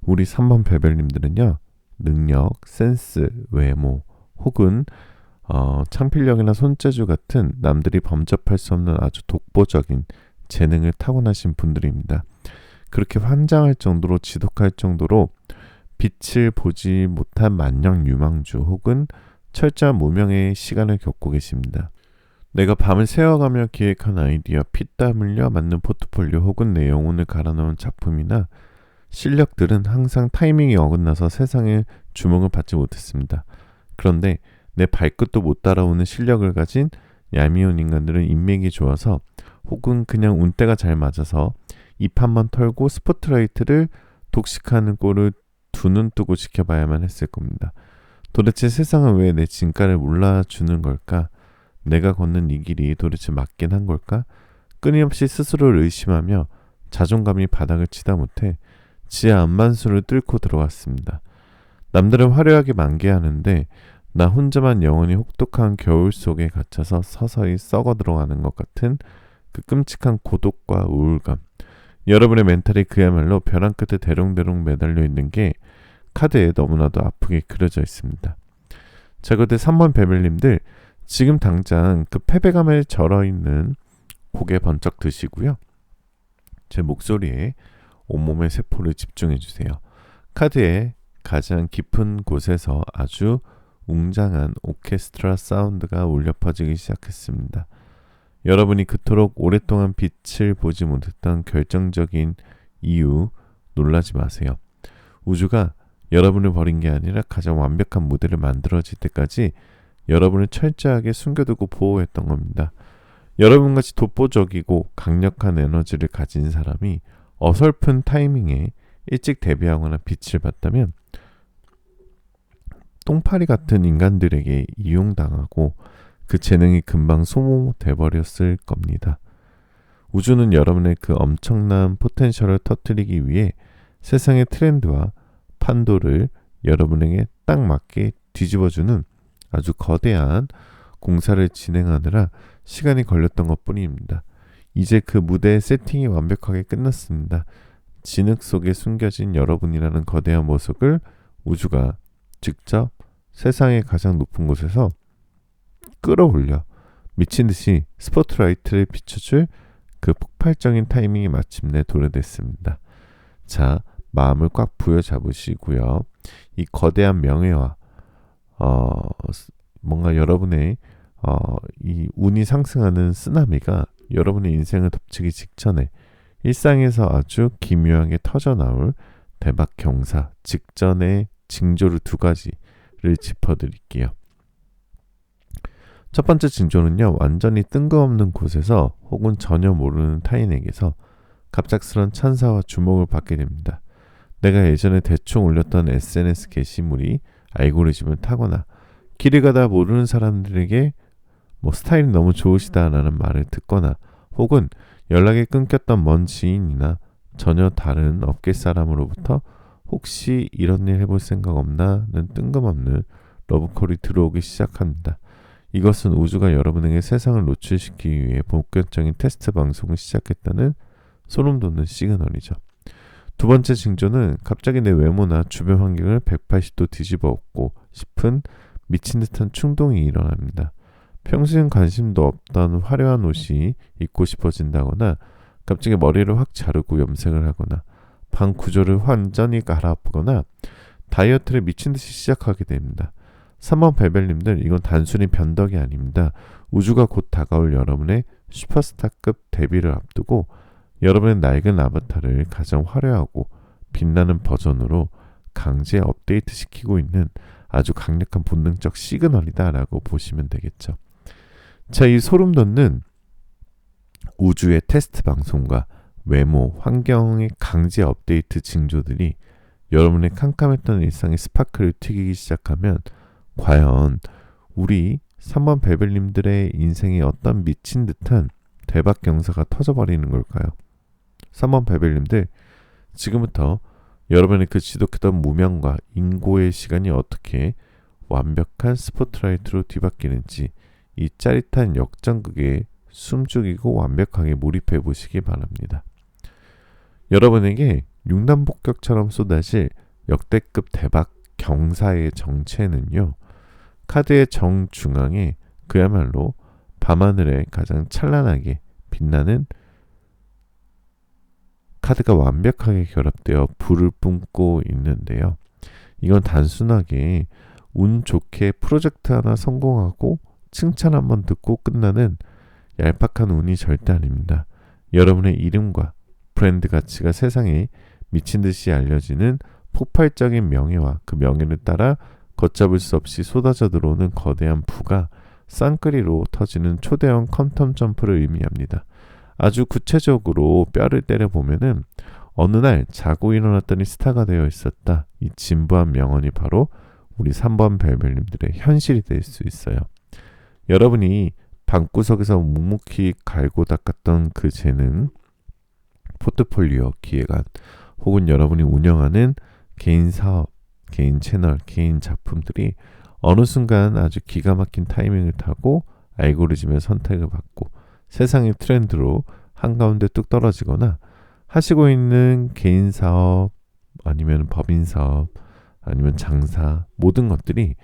우리 3번 벨벨님들은요, 능력, 센스, 외모 혹은 창필력이나 손재주 같은 남들이 범접할 수 없는 아주 독보적인 재능을 타고나신 분들입니다. 그렇게 환장할 정도로 지독할 정도로 빛을 보지 못한 만년 유망주 혹은 철저한 무명의 시간을 겪고 계십니다. 내가 밤을 새워가며 기획한 아이디어, 피땀 흘려 만든 포트폴리오 혹은 내 영혼을 갈아넣은 작품이나 실력들은 항상 타이밍이 어긋나서 세상의 주목을 받지 못했습니다. 그런데 내 발끝도 못 따라오는 실력을 가진 얄미운 인간들은 인맥이 좋아서 혹은 그냥 운때가 잘 맞아서 입 한번 털고 스포트라이트를 독식하는 꼴을 두 눈 뜨고 지켜봐야만 했을 겁니다. 도대체 세상은 왜 내 진가를 몰라주는 걸까? 내가 걷는 이 길이 도대체 맞긴 한 걸까? 끊임없이 스스로를 의심하며 자존감이 바닥을 치다 못해 지하 안반수를 뚫고 들어왔습니다. 남들은 화려하게 만개하는데 나 혼자만 영원히 혹독한 겨울 속에 갇혀서 서서히 썩어 들어가는 것 같은 그 끔찍한 고독과 우울감. 여러분의 멘탈이 그야말로 벼랑 끝에 대롱대롱 매달려 있는 게 카드에 너무나도 아프게 그려져 있습니다. 자, 그때 3번 베벨님들 지금 당장 그 패배감에 절어있는 고개 번쩍 드시고요. 제 목소리에 온몸의 세포를 집중해주세요. 카드의 가장 깊은 곳에서 아주 웅장한 오케스트라 사운드가 울려 퍼지기 시작했습니다. 여러분이 그토록 오랫동안 빛을 보지 못했던 결정적인 이유 놀라지 마세요. 우주가 여러분을 버린 게 아니라 가장 완벽한 무대를 만들어질 때까지 여러분을 철저하게 숨겨두고 보호했던 겁니다. 여러분같이 독보적이고 강력한 에너지를 가진 사람이 어설픈 타이밍에 일찍 데뷔하거나 빛을 봤다면 똥파리 같은 인간들에게 이용당하고 그 재능이 금방 소모돼버렸을 겁니다. 우주는 여러분의 그 엄청난 포텐셜을 터뜨리기 위해 세상의 트렌드와 판도를 여러분에게 딱 맞게 뒤집어주는 아주 거대한 공사를 진행하느라 시간이 걸렸던 것뿐입니다. 이제 그 무대의 세팅이 완벽하게 끝났습니다. 진흙 속에 숨겨진 여러분이라는 거대한 모습을 우주가 직접 세상의 가장 높은 곳에서 끌어올려 미친듯이 스포트라이트를 비춰줄 그 폭발적인 타이밍이 마침내 도래됐습니다. 자, 마음을 꽉 부여잡으시고요. 이 거대한 명예와 뭔가 여러분의 이 운이 상승하는 쓰나미가 여러분의 인생을 덮치기 직전에 일상에서 아주 기묘하게 터져나올 대박 경사 직전의 징조를 두 가지를 짚어드릴게요. 첫 번째 징조는요, 완전히 뜬금없는 곳에서 혹은 전혀 모르는 타인에게서 갑작스런 찬사와 주목을 받게 됩니다. 내가 예전에 대충 올렸던 SNS 게시물이 알고리즘을 타거나 길을 가다 모르는 사람들에게 스타일이 너무 좋으시다라는 말을 듣거나 혹은 연락이 끊겼던 먼 지인이나 전혀 다른 업계 사람으로부터 혹시 이런 일 해볼 생각 없나는 뜬금없는 러브콜이 들어오기 시작합니다. 이것은 우주가 여러분에게 세상을 노출시키기 위해 본격적인 테스트 방송을 시작했다는 소름 돋는 시그널이죠. 두 번째 징조는 갑자기 내 외모나 주변 환경을 180도 뒤집어 엎고 싶은 미친 듯한 충동이 일어납니다. 평소엔 관심도 없던 화려한 옷이 입고 싶어진다거나 갑자기 머리를 확 자르고 염색을 하거나 방 구조를 완전히 갈아엎거나 다이어트를 미친 듯이 시작하게 됩니다. 3번 베벨님들, 이건 단순히 변덕이 아닙니다. 우주가 곧 다가올 여러분의 슈퍼스타급 데뷔를 앞두고 여러분의 낡은 아바타를 가장 화려하고 빛나는 버전으로 강제 업데이트 시키고 있는 아주 강력한 본능적 시그널이다라고 보시면 되겠죠. 자, 이 소름 돋는 우주의 테스트 방송과 외모, 환경의 강제 업데이트 징조들이 여러분의 캄캄했던 일상의 스파크를 튀기기 시작하면 과연 우리 3번 베벨님들의 인생에 어떤 미친 듯한 대박 경사가 터져버리는 걸까요? 3번 베벨님들, 지금부터 여러분의 그 지독했던 무명과 인고의 시간이 어떻게 완벽한 스포트라이트로 뒤바뀌는지 이 짜릿한 역전극에 숨죽이고 완벽하게 몰입해 보시기 바랍니다. 여러분에게 융단폭격처럼 쏟아질 역대급 대박 경사의 정체는요, 카드의 정중앙에 그야말로 밤하늘에 가장 찬란하게 빛나는 카드가 완벽하게 결합되어 불을 뿜고 있는데요. 이건 단순하게 운 좋게 프로젝트 하나 성공하고 칭찬 한번 듣고 끝나는 얄팍한 운이 절대 아닙니다. 여러분의 이름과 브랜드 가치가 세상에 미친 듯이 알려지는 폭발적인 명예와 그 명예를 따라 걷잡을 수 없이 쏟아져 들어오는 거대한 부가 쌍끌이로 터지는 초대형 퀀텀 점프를 의미합니다. 아주 구체적으로 뼈를 때려보면은 어느 날 자고 일어났더니 스타가 되어 있었다. 이 진부한 명언이 바로 우리 3번 벨벨님들의 현실이 될 수 있어요. 여러분이 방구석에서 묵묵히 갈고 닦았던 그 재능, 포트폴리오, 기획안, 혹은 여러분이 운영하는 개인 사업, 개인 채널, 개인 작품들이 어느 순간 아주 기가 막힌 타이밍을 타고 알고리즘의 선택을 받고 세상의 트렌드로 한가운데 뚝 떨어지거나 하시고 있는 개인 사업 아니면 법인 사업 아니면 장사 모든 것들이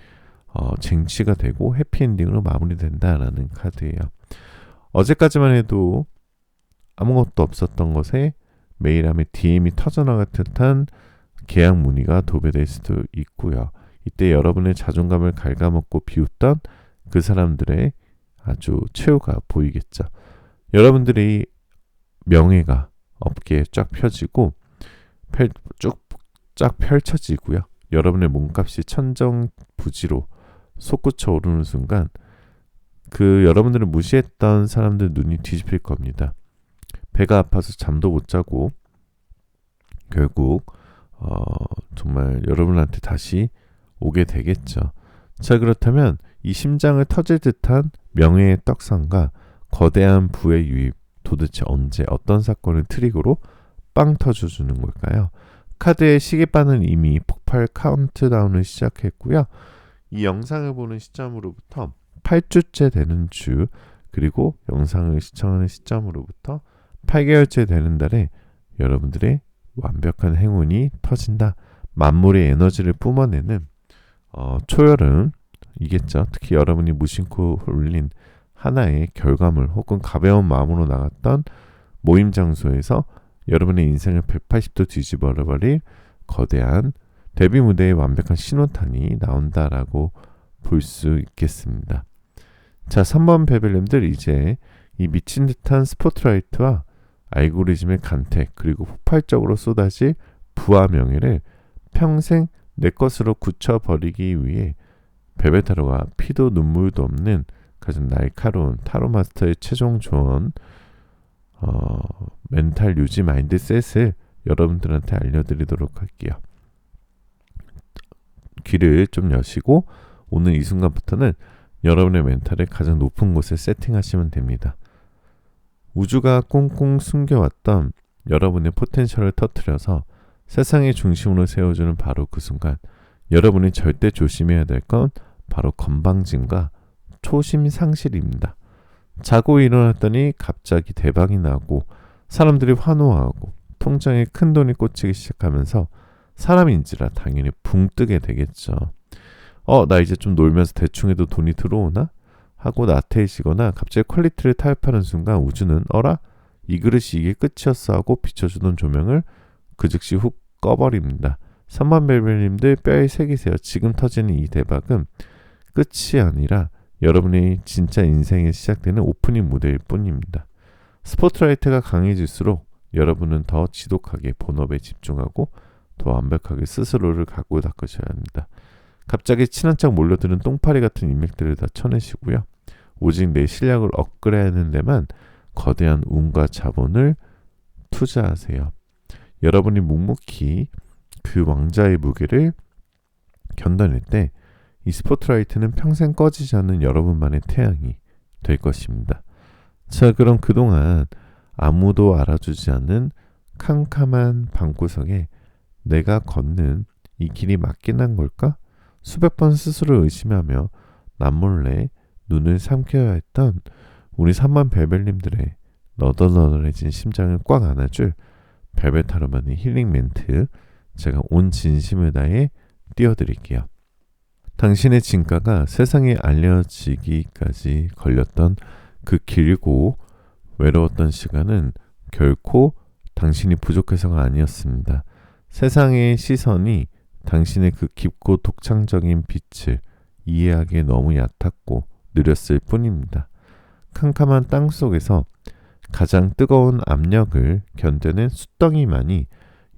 쟁취가 되고 해피엔딩으로 마무리된다라는 카드예요. 어제까지만 해도 아무것도 없었던 것에 메일함에 DM이 터져나갈 듯한 계약 문의가 도배될 수도 있고요. 이때 여러분의 자존감을 갉아먹고 비웃던 그 사람들의 아주 최후가 보이겠죠. 여러분들이 명예가 업계에 쫙 펴지고 쫙 펼쳐지고요. 여러분의 몸값이 천정부지로 솟구쳐 오르는 순간 그 여러분들을 무시했던 사람들 눈이 뒤집힐 겁니다. 배가 아파서 잠도 못 자고 결국 정말 여러분한테 다시 오게 되겠죠. 자, 그렇다면 이 심장을 터질 듯한 명예의 떡상과 거대한 부의 유입, 도대체 언제 어떤 사건을 트리거로 빵 터져주는 걸까요? 카드의 시계바는 이미 폭발 카운트다운을 시작했고요. 이 영상을 보는 시점으로부터 8주째 되는 주, 그리고 영상을 시청하는 시점으로부터 8개월째 되는 달에 여러분들의 완벽한 행운이 터진다. 만물의 에너지를 뿜어내는 초여름이겠죠. 특히 여러분이 무심코 흘린 하나의 결과물 혹은 가벼운 마음으로 나갔던 모임 장소에서 여러분의 인생을 180도 뒤집어버릴 거대한 데뷔 무대의 완벽한 신호탄이 나온다라고 볼 수 있겠습니다. 자, 3번 베벨님들, 이제 이 미친 듯한 스포트라이트와 알고리즘의 간택 그리고 폭발적으로 쏟아질 부와 명예를 평생 내 것으로 굳혀버리기 위해 베베타로가 피도 눈물도 없는 가장 날카로운 타로 마스터의 최종 조언, 멘탈 유지 마인드셋을 여러분들한테 알려드리도록 할게요. 귀를 좀 여시고 오늘 이 순간부터는 여러분의 멘탈을 가장 높은 곳에 세팅하시면 됩니다. 우주가 꽁꽁 숨겨왔던 여러분의 포텐셜을 터뜨려서 세상의 중심으로 세워주는 바로 그 순간, 여러분이 절대 조심해야 될 건 바로 건방짐과 초심 상실입니다. 자고 일어났더니 갑자기 대박이 나고 사람들이 환호하고 통장에 큰 돈이 꽂히기 시작하면서 사람인지라 당연히 붕 뜨게 되겠죠. 나 이제 좀 놀면서 대충 해도 돈이 들어오나? 하고 나태해지거나 갑자기 퀄리티를 타협하는 순간 우주는 어라? 이 그릇이 이게 끝이었어 하고 비춰주던 조명을 그 즉시 훅 꺼버립니다. 3만 벨벨님들 뼈에 새기세요. 지금 터지는 이 대박은 끝이 아니라 여러분의 진짜 인생에 시작되는 오프닝 무대일 뿐입니다. 스포트라이트가 강해질수록 여러분은 더 지독하게 본업에 집중하고 더 완벽하게 스스로를 갖고 닦으셔야 합니다. 갑자기 친한 척 몰려드는 똥파리 같은 인맥들을 다 쳐내시고요. 오직 내 실력을 업그레이드하는 데만 거대한 운과 자본을 투자하세요. 여러분이 묵묵히 그 왕자의 무게를 견뎌낼 때 이 스포트라이트는 평생 꺼지지 않는 여러분만의 태양이 될 것입니다. 자, 그럼 그동안 아무도 알아주지 않는 캄캄한 방구석에 내가 걷는 이 길이 맞긴 한 걸까? 수백 번 스스로 의심하며 남몰래 눈을 삼켜야 했던 우리 3만 벨벨님들의 너덜너덜해진 심장을 꽉 안아줄 벨벳타로만의 힐링 멘트, 제가 온 진심을 다해 띄워드릴게요. 당신의 진가가 세상에 알려지기까지 걸렸던 그 길고 외로웠던 시간은 결코 당신이 부족해서가 아니었습니다. 세상의 시선이 당신의 그 깊고 독창적인 빛을 이해하기에 너무 얕았고 느렸을 뿐입니다. 캄캄한 땅 속에서 가장 뜨거운 압력을 견뎌낸 숫덩이만이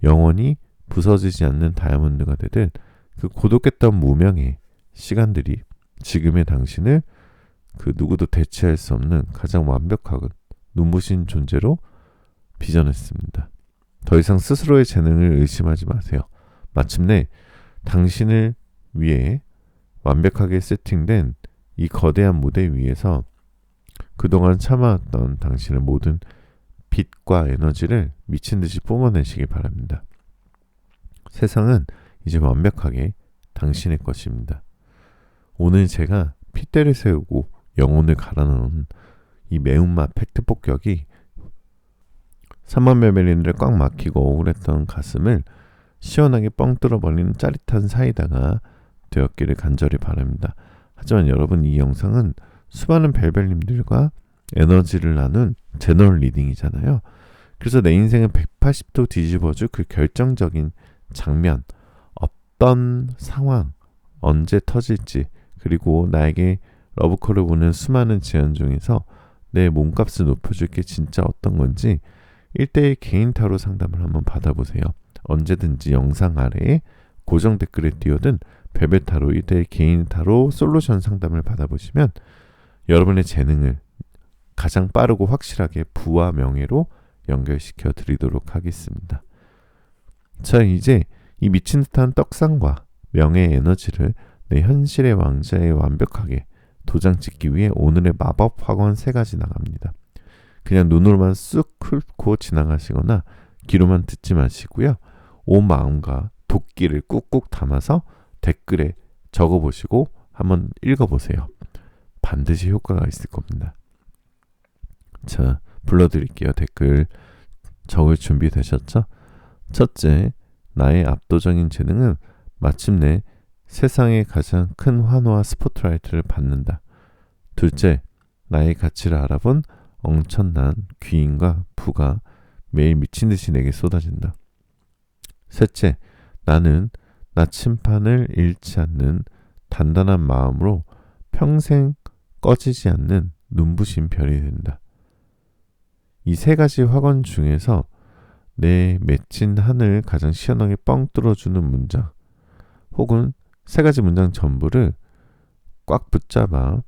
영원히 부서지지 않는 다이아몬드가 되듯 그 고독했던 무명에 시간들이 지금의 당신을 그 누구도 대체할 수 없는 가장 완벽하고 눈부신 존재로 빚어냈습니다. 더 이상 스스로의 재능을 의심하지 마세요. 마침내 당신을 위해 완벽하게 세팅된 이 거대한 무대 위에서 그동안 참아왔던 당신의 모든 빛과 에너지를 미친 듯이 뿜어내시기 바랍니다. 세상은 이제 완벽하게 당신의 것입니다. 오늘 제가 핏대를 세우고 영혼을 갈아넣은 이 매운맛 팩트 폭격이 3만 벨벨님들을 꽉 막히고 억울했던 가슴을 시원하게 뻥 뚫어버리는 짜릿한 사이다가 되었기를 간절히 바랍니다. 하지만 여러분, 이 영상은 수많은 벨벨님들과 에너지를 나눈 제너럴 리딩이잖아요. 그래서 내 인생을 180도 뒤집어줄 그 결정적인 장면, 어떤 상황, 언제 터질지, 그리고 나에게 러브콜을 보낸 수많은 제안 중에서 내 몸값을 높여줄 게 진짜 어떤 건지 1대1 개인 타로 상담을 한번 받아보세요. 언제든지 영상 아래에 고정 댓글에 띄워둔 벨벳 타로 1대1 개인 타로 솔루션 상담을 받아보시면 여러분의 재능을 가장 빠르고 확실하게 부와 명예로 연결시켜 드리도록 하겠습니다. 자, 이제 이 미친 듯한 떡상과 명예의 에너지를 내 현실의 왕자에 완벽하게 도장 찍기 위해 오늘의 마법 학원 3가지 나갑니다. 그냥 눈으로만 쑥 훑고 지나가시거나 귀로만 듣지 마시고요. 온 마음과 도끼를 꾹꾹 담아서 댓글에 적어보시고 한번 읽어보세요. 반드시 효과가 있을 겁니다. 자, 불러드릴게요. 댓글 적을 준비 되셨죠? 첫째, 나의 압도적인 재능은 마침내 세상의 가장 큰 환호와 스포트라이트를 받는다. 둘째, 나의 가치를 알아본 엄청난 귀인과 부가 매일 미친듯이 내게 쏟아진다. 셋째, 나는 나침판을 잃지 않는 단단한 마음으로 평생 꺼지지 않는 눈부신 별이 된다. 이 3가지 확언 중에서 내 맺힌 하늘 가장 시원하게 뻥 뚫어주는 문장, 혹은 3가지 문장 전부를 꽉 붙잡아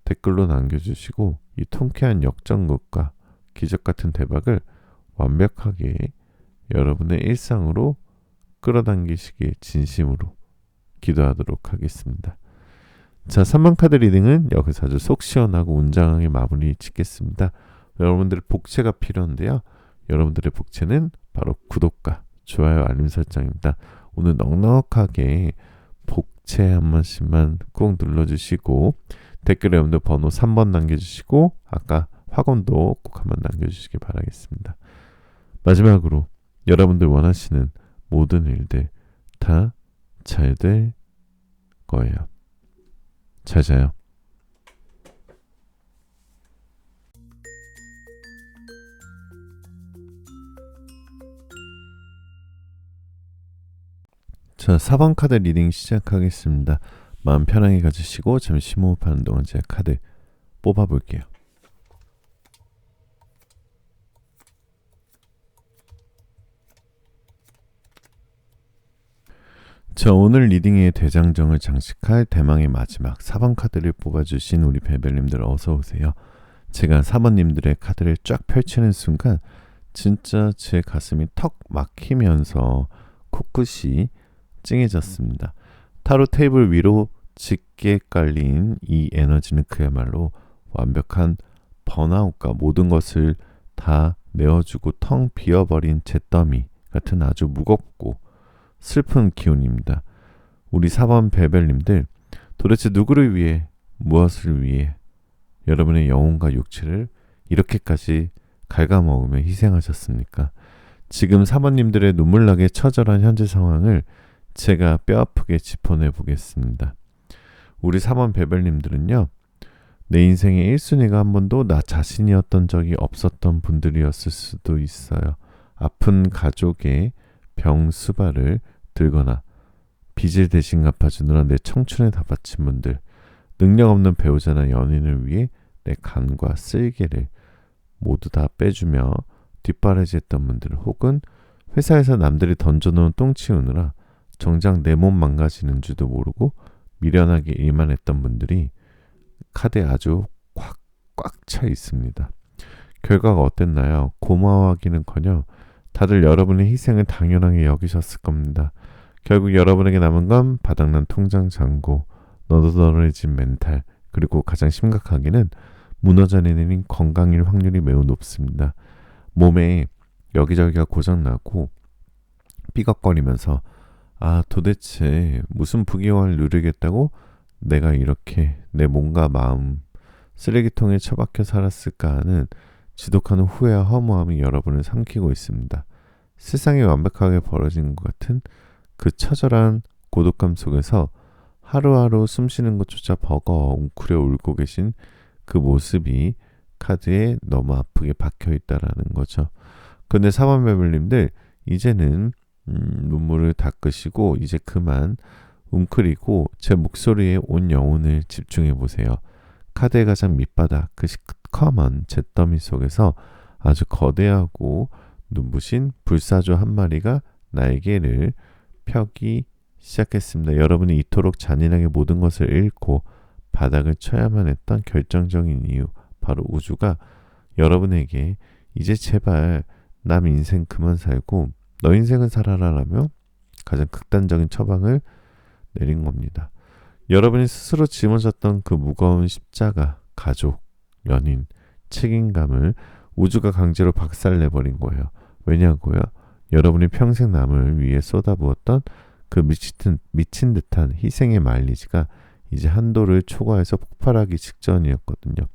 댓글로 남겨주시고 이 통쾌한 역전극과 기적같은 대박을 완벽하게 여러분의 일상으로 끌어당기시길 진심으로 기도하도록 하겠습니다. 자, 3번 카드 리딩은 여기서 아주 속 시원하고 웅장하게 마무리 짓겠습니다. 여러분들의 복채가 필요한데요. 여러분들의 복채는 바로 구독과 좋아요, 알림 설정입니다. 오늘 넉넉하게 복채 한 번씩만 꼭 눌러주시고 댓글에 여러분들 번호 3번 남겨주시고 아까 확언도 꼭 한번 남겨주시기 바라겠습니다. 마지막으로 여러분들 원하시는 모든 일들 다 잘 될 거예요. 잘 자요. 자, 4번 카드 리딩 시작하겠습니다. 마음 편하게 가지시고 잠시 호흡하는 동안 제가 카드 뽑아볼게요. 자, 오늘 리딩의 대장정을 장식할 대망의 마지막 4번 카드를 뽑아주신 우리 벨벨님들 어서오세요. 제가 4번님들의 카드를 쫙 펼치는 순간 진짜 제 가슴이 턱 막히면서 코끝이 찡해졌습니다. 타로 테이블 위로 짙게 깔린 이 에너지는 그야말로 완벽한 번아웃과 모든 것을 다 내어주고 텅 비어버린 잿더미 같은 아주 무겁고 슬픈 기운입니다. 우리 4번 벨벨님들, 도대체 누구를 위해, 무엇을 위해 여러분의 영혼과 육체를 이렇게까지 갉아먹으며 희생하셨습니까? 지금 4번님들의 눈물나게 처절한 현재 상황을 제가 뼈아프게 짚어내 보겠습니다. 우리 4번 벨벨님들은요, 내 인생의 1순위가 한 번도 나 자신이었던 적이 없었던 분들이었을 수도 있어요. 아픈 가족의 병수발을 들거나 빚을 대신 갚아주느라 내 청춘을 다 바친 분들, 능력 없는 배우자나 연인을 위해 내 간과 쓸개를 모두 다 빼주며 뒷바라지했던 분들, 혹은 회사에서 남들이 던져놓은 똥 치우느라 정작 내 몸 망가지는 줄도 모르고 미련하게 일만 했던 분들이 카드에 아주 꽉 차 있습니다. 결과가 어땠나요? 고마워하기는커녕 다들 여러분의 희생을 당연하게 여기셨을 겁니다. 결국 여러분에게 남은 건 바닥난 통장 잔고, 너덜너덜해진 멘탈, 그리고 가장 심각하게는 무너져 내린 건강일 확률이 매우 높습니다. 몸에 여기저기가 고장나고 삐걱거리면서 도대체 무슨 부귀영화를 누리겠다고 내가 이렇게 내 몸과 마음 쓰레기통에 처박혀 살았을까 하는 지독한 후회와 허무함이 여러분을 삼키고 있습니다. 세상에 완벽하게 벌어진 것 같은 그 처절한 고독감 속에서 하루하루 숨쉬는 것조차 버거워 웅크려 울고 계신 그 모습이 카드에 너무 아프게 박혀 있다라는 거죠. 근데 사반배불님들 이제는 눈물을 닦으시고 이제 그만 웅크리고 제 목소리에 온 영혼을 집중해 보세요. 카드의 가장 밑바닥 그 시커먼 잿더미 속에서 아주 거대하고 눈부신 불사조 한 마리가 날개를 펴기 시작했습니다. 여러분이 이토록 잔인하게 모든 것을 잃고 바닥을 쳐야만 했던 결정적인 이유, 바로 우주가 여러분에게 이제 제발 남 인생 그만 살고 너 인생을 살아라라며 가장 극단적인 처방을 내린 겁니다. 여러분이 스스로 짊어졌던 그 무거운 십자가, 가족, 연인, 책임감을 우주가 강제로 박살내버린 거예요. 왜냐고요? 여러분이 평생 남을 위해 쏟아부었던 그 미친 듯한 희생의 마일리지가 이제 한도를 초과해서 폭발하기 직전이었거든요.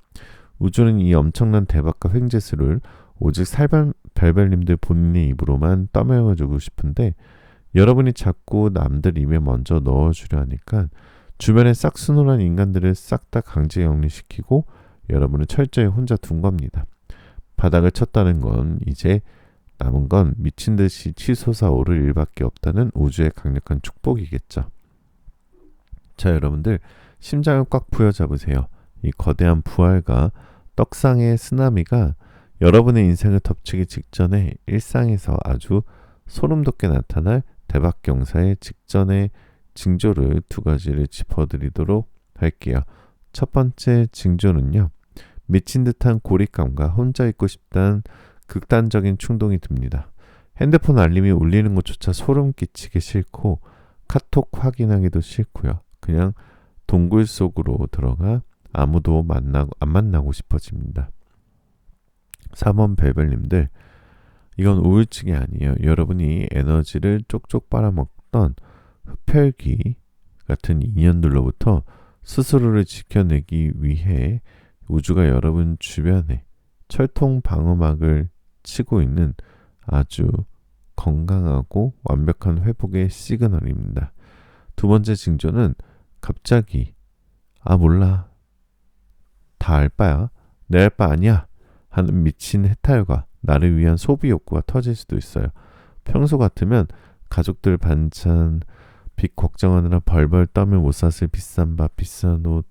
우주는 이 엄청난 대박과 횡재수를 오직 살발별님들 본인의 입으로만 떠먹여주고 싶은데 여러분이 자꾸 남들 입에 먼저 넣어주려 하니까 주변에 싹수노란 인간들을 싹 다 강제 격리시키고 여러분은 철저히 혼자 둔 겁니다. 바닥을 쳤다는 건 이제 남은 건 미친 듯이 치솟아 오를 일밖에 없다는 우주의 강력한 축복이겠죠. 자, 여러분들 심장을 꽉 부여잡으세요. 이 거대한 부활과 떡상의 쓰나미가 여러분의 인생을 덮치기 직전에 일상에서 아주 소름돋게 나타날 대박 경사의 직전의 징조를 두 가지를 짚어드리도록 할게요. 첫 번째 징조는요. 미친 듯한 고립감과 혼자 있고 싶다는 극단적인 충동이 듭니다. 핸드폰 알림이 울리는 것조차 소름 끼치기 싫고 카톡 확인하기도 싫고요. 그냥 동굴 속으로 들어가 아무도 안 만나고 싶어집니다. 4번 벨벨님들, 이건 우울증이 아니에요. 여러분이 에너지를 쪽쪽 빨아먹던 흡혈귀 같은 인연들로부터 스스로를 지켜내기 위해 우주가 여러분 주변에 철통 방어막을 치고 있는 아주 건강하고 완벽한 회복의 시그널입니다. 두 번째 징조는 갑자기 몰라, 다 알 바야, 내 알 바 아니야 하는 미친 해탈과 나를 위한 소비 욕구가 터질 수도 있어요. 평소 같으면 가족들 반찬, 빚 걱정하느라 벌벌 떠며 못 샀을 비싼 밥, 비싼 옷,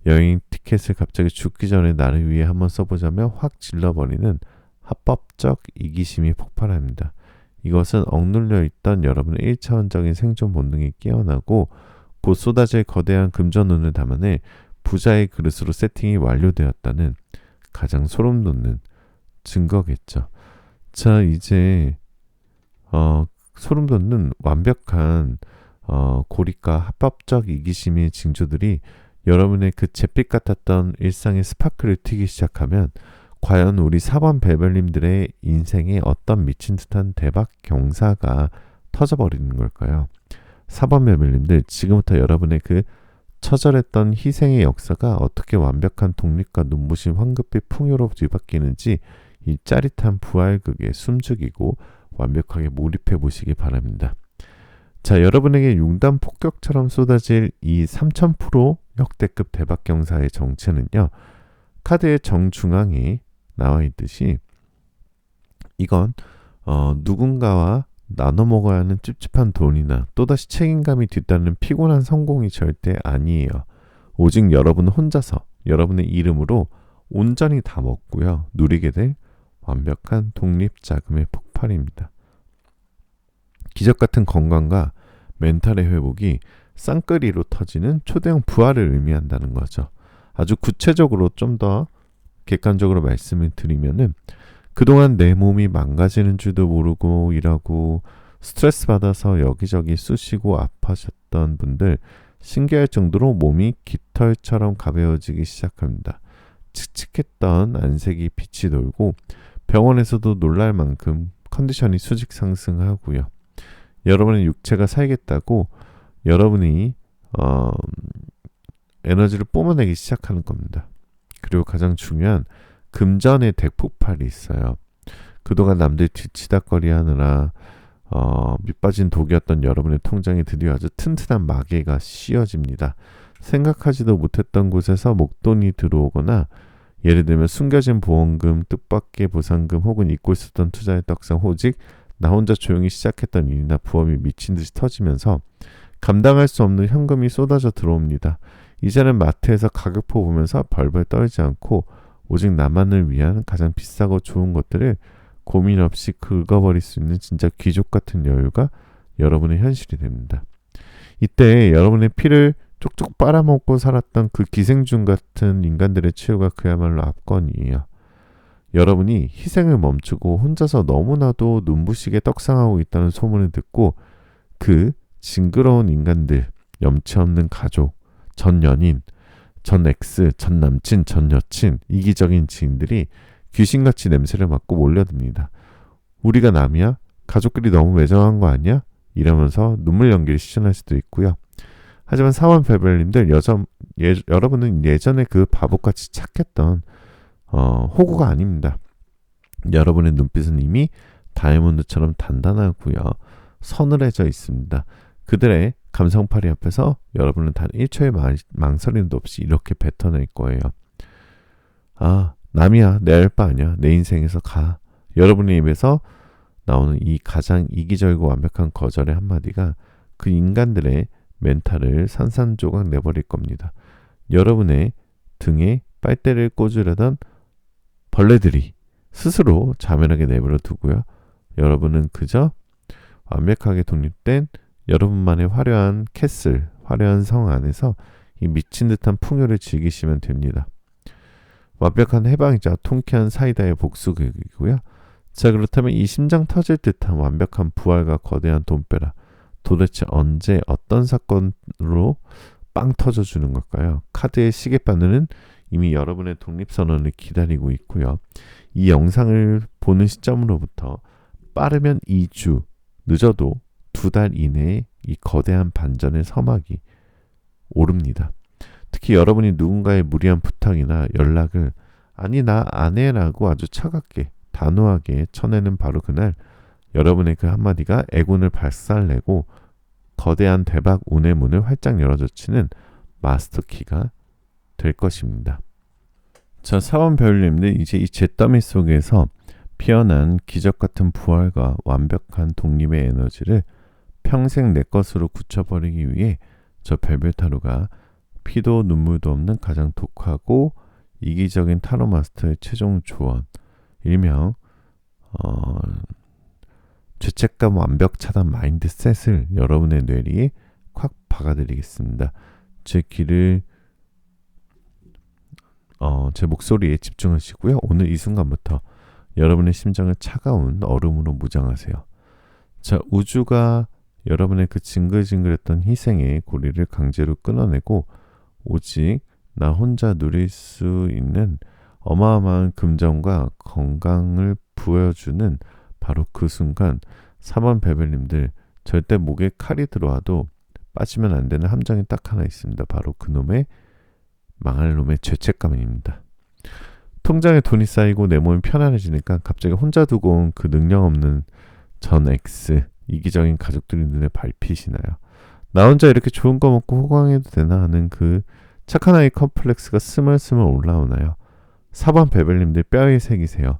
여행 티켓을 갑자기 죽기 전에 나를 위해 한번 써보자며 확 질러버리는 합법적 이기심이 폭발합니다. 이것은 억눌려 있던 여러분의 1차원적인 생존 본능이 깨어나고 곧 쏟아질 거대한 금전운을 담아내 부자의 그릇으로 세팅이 완료되었다는 가장 소름 돋는 증거겠죠. 자, 이제 소름 돋는 완벽한 고립과 합법적 이기심의 징조들이 여러분의 그 잿빛 같았던 일상의 스파크를 튀기 시작하면 과연 우리 4번 베벨님들의 인생에 어떤 미친 듯한 대박 경사가 터져버리는 걸까요? 4번 베벨님들, 지금부터 여러분의 그 처절했던 희생의 역사가 어떻게 완벽한 독립과 눈부신 황급빛 풍요로 뒤바뀌는지 이 짜릿한 부활극에 숨죽이고 완벽하게 몰입해 보시기 바랍니다. 자, 여러분에게 융단 폭격처럼 쏟아질 이 3000% 역대급 대박 경사의 정체는요. 카드의 정중앙에 나와 있듯이 이건 누군가와 나눠 먹어야 하는 찝찝한 돈이나 또다시 책임감이 뒤따르는 피곤한 성공이 절대 아니에요. 오직 여러분 혼자서 여러분의 이름으로 온전히 다 먹고요. 누리게 될 완벽한 독립자금의 폭발입니다. 기적같은 건강과 멘탈의 회복이 쌍끌이로 터지는 초대형 부활을 의미한다는 거죠. 아주 구체적으로 좀 더 객관적으로 말씀을 드리면은 그동안 내 몸이 망가지는 줄도 모르고 일하고 스트레스 받아서 여기저기 쑤시고 아파하셨던 분들, 신기할 정도로 몸이 깃털처럼 가벼워지기 시작합니다. 칙칙했던 안색이 빛이 돌고 병원에서도 놀랄 만큼 컨디션이 수직 상승하고요. 여러분의 육체가 살겠다고 여러분이 에너지를 뿜어내기 시작하는 겁니다. 그리고 가장 중요한 금전의 대폭발이 있어요. 그동안 남들 뒤치다거리 하느라 밑빠진 독이었던 여러분의 통장에 드디어 아주 튼튼한 마개가 씌워집니다. 생각하지도 못했던 곳에서 목돈이 들어오거나 예를 들면 숨겨진 보험금, 뜻밖의 보상금 혹은 잊고 있었던 투자의 떡상, 오직 나 혼자 조용히 시작했던 일이나 부업이 미친 듯이 터지면서 감당할 수 없는 현금이 쏟아져 들어옵니다. 이제는 마트에서 가격표 보면서 벌벌 떨지 않고 오직 나만을 위한 가장 비싸고 좋은 것들을 고민 없이 긁어버릴 수 있는 진짜 귀족 같은 여유가 여러분의 현실이 됩니다. 이때 여러분의 피를 쪽쪽 빨아먹고 살았던 그 기생충 같은 인간들의 치유가 그야말로 압권이에요. 여러분이 희생을 멈추고 혼자서 너무나도 눈부시게 떡상하고 있다는 소문을 듣고 그 징그러운 인간들, 염치 없는 가족, 전 연인, 전 엑스, 전 남친, 전 여친, 이기적인 지인들이 귀신같이 냄새를 맡고 몰려듭니다. 우리가 남이야? 가족끼리 너무 매정한 거 아니야? 이러면서 눈물 연기를 시전할 수도 있고요. 하지만 사원 별별님들, 여러분은 예전에 그 바보같이 착했던 호구가 아닙니다. 여러분의 눈빛은 이미 다이아몬드처럼 단단하고요. 서늘해져 있습니다. 그들의 감성파리 앞에서 여러분은 단 1초의 망설임도 없이 이렇게 뱉어낼 거예요. 아, 남이야. 내 알 바 아니야. 내 인생에서 가. 여러분의 입에서 나오는 이 가장 이기적이고 완벽한 거절의 한마디가 그 인간들의 멘탈을 산산조각 내버릴 겁니다. 여러분의 등에 빨대를 꽂으려던 벌레들이 스스로 자멸하게 내버려 두고요. 여러분은 그저 완벽하게 독립된 여러분만의 화려한 캐슬, 화려한 성 안에서 이 미친 듯한 풍요를 즐기시면 됩니다. 완벽한 해방이자 통쾌한 사이다의 복수극이고요. 자, 그렇다면 이 심장 터질 듯한 완벽한 부활과 거대한 돈벼락, 도대체 언제 어떤 사건으로 빵 터져주는 걸까요? 카드의 시계바늘은 이미 여러분의 독립선언을 기다리고 있고요. 이 영상을 보는 시점으로부터 빠르면 2주, 늦어도 2달 이내에 이 거대한 반전의 서막이 오릅니다. 특히 여러분이 누군가의 무리한 부탁이나 연락을 아니 나 안 해라고 아주 차갑게 단호하게 쳐내는 바로 그날 여러분의 그 한마디가 애군을 발살내고 거대한 대박 운의 문을 활짝 열어젖히는 마스터키가 될 것입니다. 자, 사원별님들, 이제 이 잿더미 속에서 피어난 기적같은 부활과 완벽한 독립의 에너지를 평생 내 것으로 굳혀버리기 위해 저 벨벳타로가 피도 눈물도 없는 가장 독하고 이기적인 타로 마스터의 최종 조언, 일명 죄책감 완벽 차단 마인드셋을 여러분의 뇌리에 콱 박아드리겠습니다. 제 귀를 제 목소리에 집중하시고요. 오늘 이 순간부터 여러분의 심장을 차가운 얼음으로 무장하세요. 자, 우주가 여러분의 그 징글징글했던 희생의 고리를 강제로 끊어내고 오직 나 혼자 누릴 수 있는 어마어마한 금전과 건강을 부여주는 바로 그 순간 3번 베벨님들, 절대 목에 칼이 들어와도 빠지면 안 되는 함정이 딱 하나 있습니다. 바로 그놈의 망할 놈의 죄책감입니다. 통장에 돈이 쌓이고 내 몸이 편안해지니까 갑자기 혼자 두고 온 그 능력 없는 전 X, 이기적인 가족들이 눈에 밟히시나요? 나 혼자 이렇게 좋은 거 먹고 호강해도 되나 하는 그 착한 아이 컴플렉스가 스멀스멀 올라오나요? 4번 베벨님들, 뼈에 새기세요.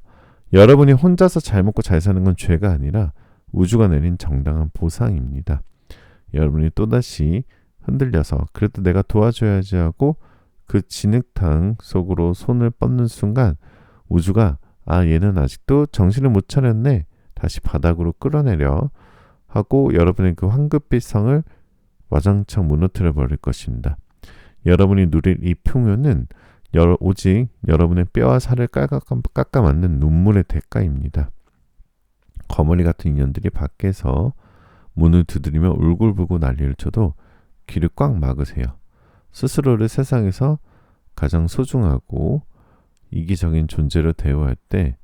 여러분이 혼자서 잘 먹고 잘 사는 건 죄가 아니라 우주가 내린 정당한 보상입니다. 여러분이 또다시 흔들려서 그래도 내가 도와줘야지 하고 그 진흙탕 속으로 손을 뻗는 순간 우주가 얘는 아직도 정신을 못 차렸네, 다시 바닥으로 끌어내려 하고 여러분의 그 황급빛 성을 와장창 무너뜨려 버릴 것입니다. 여러분이 누릴 이 풍요는 오직 여러분의 뼈와 살을 깎아 맞는 눈물의 대가입니다. 거머리 같은 인연들이 밖에서 문을 두드리며 울굴불고 난리를 쳐도 귀를 꽉 막으세요. 스스로를 세상에서 가장 소중하고 이기적인 존재로 대우할 때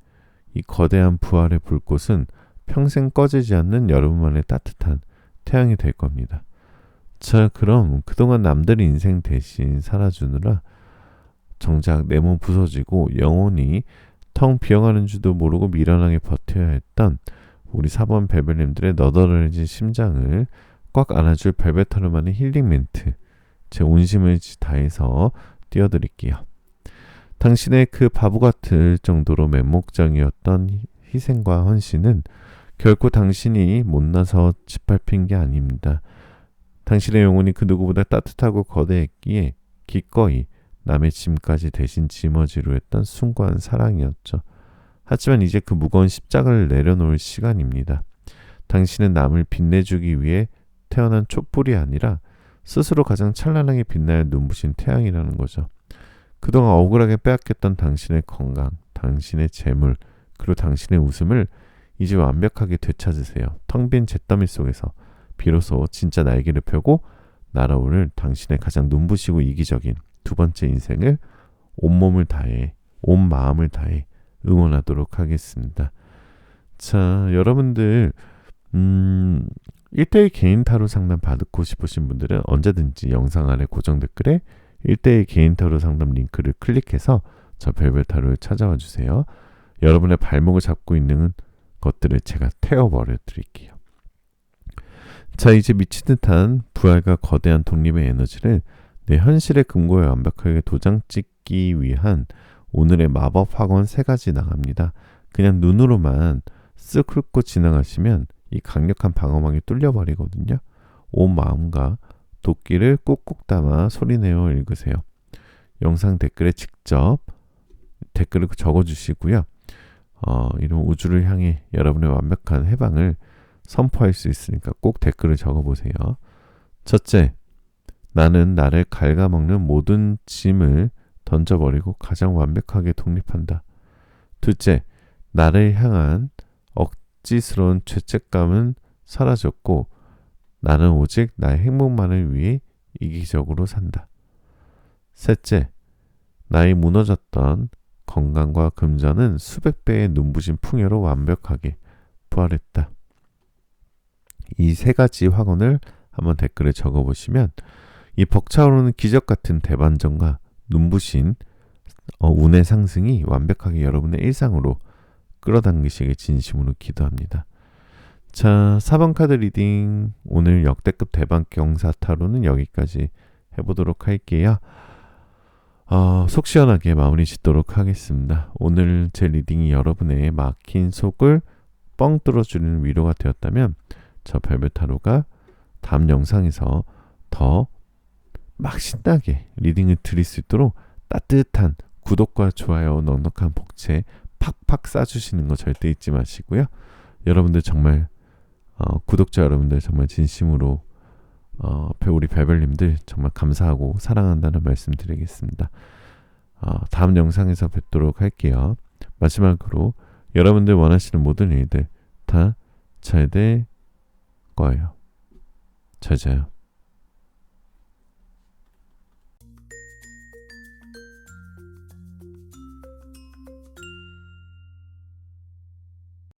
이 거대한 부활의 불꽃은 평생 꺼지지 않는 여러분만의 따뜻한 태양이 될 겁니다. 자, 그럼 그동안 남들의 인생 대신 살아주느라 정작 내 몸 부서지고 영혼이 텅 비어가는 줄도 모르고 미련하게 버텨야 했던 우리 4번 벨벳님들의 너덜해진 심장을 꽉 안아줄 벨벳타로만의 힐링 멘트, 제 온심을 다해서 띄워드릴게요. 당신의 그 바보 같을 정도로 맹목적이었던 희생과 헌신은 결코 당신이 못나서 짓밟힌 게 아닙니다. 당신의 영혼이 그 누구보다 따뜻하고 거대했기에 기꺼이 남의 짐까지 대신 짊어지려 했던 숭고한 사랑이었죠. 하지만 이제 그 무거운 십자가를 내려놓을 시간입니다. 당신은 남을 빛내주기 위해 태어난 촛불이 아니라 스스로 가장 찬란하게 빛나야 눈부신 태양이라는 거죠. 그동안 억울하게 빼앗겼던 당신의 건강, 당신의 재물, 그리고 당신의 웃음을 이제 완벽하게 되찾으세요. 텅 빈 잿더미 속에서 비로소 진짜 날개를 펴고 날아오를 당신의 가장 눈부시고 이기적인 두 번째 인생을 온몸을 다해, 온 마음을 다해 응원하도록 하겠습니다. 자, 여러분들 1대1 개인 타로 상담 받고 싶으신 분들은 언제든지 영상 아래 고정 댓글에 1대1 개인 타로 상담 링크를 클릭해서 저 벨벳 타로를 찾아와 주세요. 여러분의 발목을 잡고 있는 것들을 제가 태워버려 드릴게요. 자, 이제 미친 듯한 부활과 거대한 독립의 에너지를 내 현실의 근거에 완벽하게 도장 찍기 위한 오늘의 마법 학원 3가지 나갑니다. 그냥 눈으로만 쓱 훑고 지나가시면 이 강력한 방어막이 뚫려버리거든요. 온 마음과 도끼를 꾹꾹 담아 소리내어 읽으세요. 영상 댓글에 직접 댓글을 적어주시고요. 이런 우주를 향해 여러분의 완벽한 해방을 선포할 수 있으니까 꼭 댓글을 적어보세요. 첫째, 나는 나를 갉아먹는 모든 짐을 던져버리고 가장 완벽하게 독립한다. 둘째, 나를 향한 억지스러운 죄책감은 사라졌고 나는 오직 나의 행복만을 위해 이기적으로 산다. 셋째, 나의 무너졌던 건강과 금전은 수백 배의 눈부신 풍요로 완벽하게 부활했다. 이 3가지 확언을 한번 댓글에 적어보시면 이 벅차오르는 기적 같은 대반전과 눈부신 운의 상승이 완벽하게 여러분의 일상으로 끌어당기시길 진심으로 기도합니다. 자, 4번 카드 리딩 오늘 역대급 대박 경사 타로는 여기까지 해보도록 할게요. 속 시원하게 마무리 짓도록 하겠습니다. 오늘 제 리딩이 여러분의 막힌 속을 뻥 뚫어주는 위로가 되었다면 저 벨벳 타로가 다음 영상에서 더 막 신나게 리딩을 드릴 수 있도록 따뜻한 구독과 좋아요 넉넉한 복채 팍팍 쏴주시는 거 절대 잊지 마시고요. 여러분들 정말 구독자 여러분들 정말 진심으로 우리 벨벨님들 정말 감사하고 사랑한다는 말씀 드리겠습니다. 다음 영상에서 뵙도록 할게요. 마지막으로 여러분들 원하시는 모든 일들 다 잘 될 거예요. 잘 자요.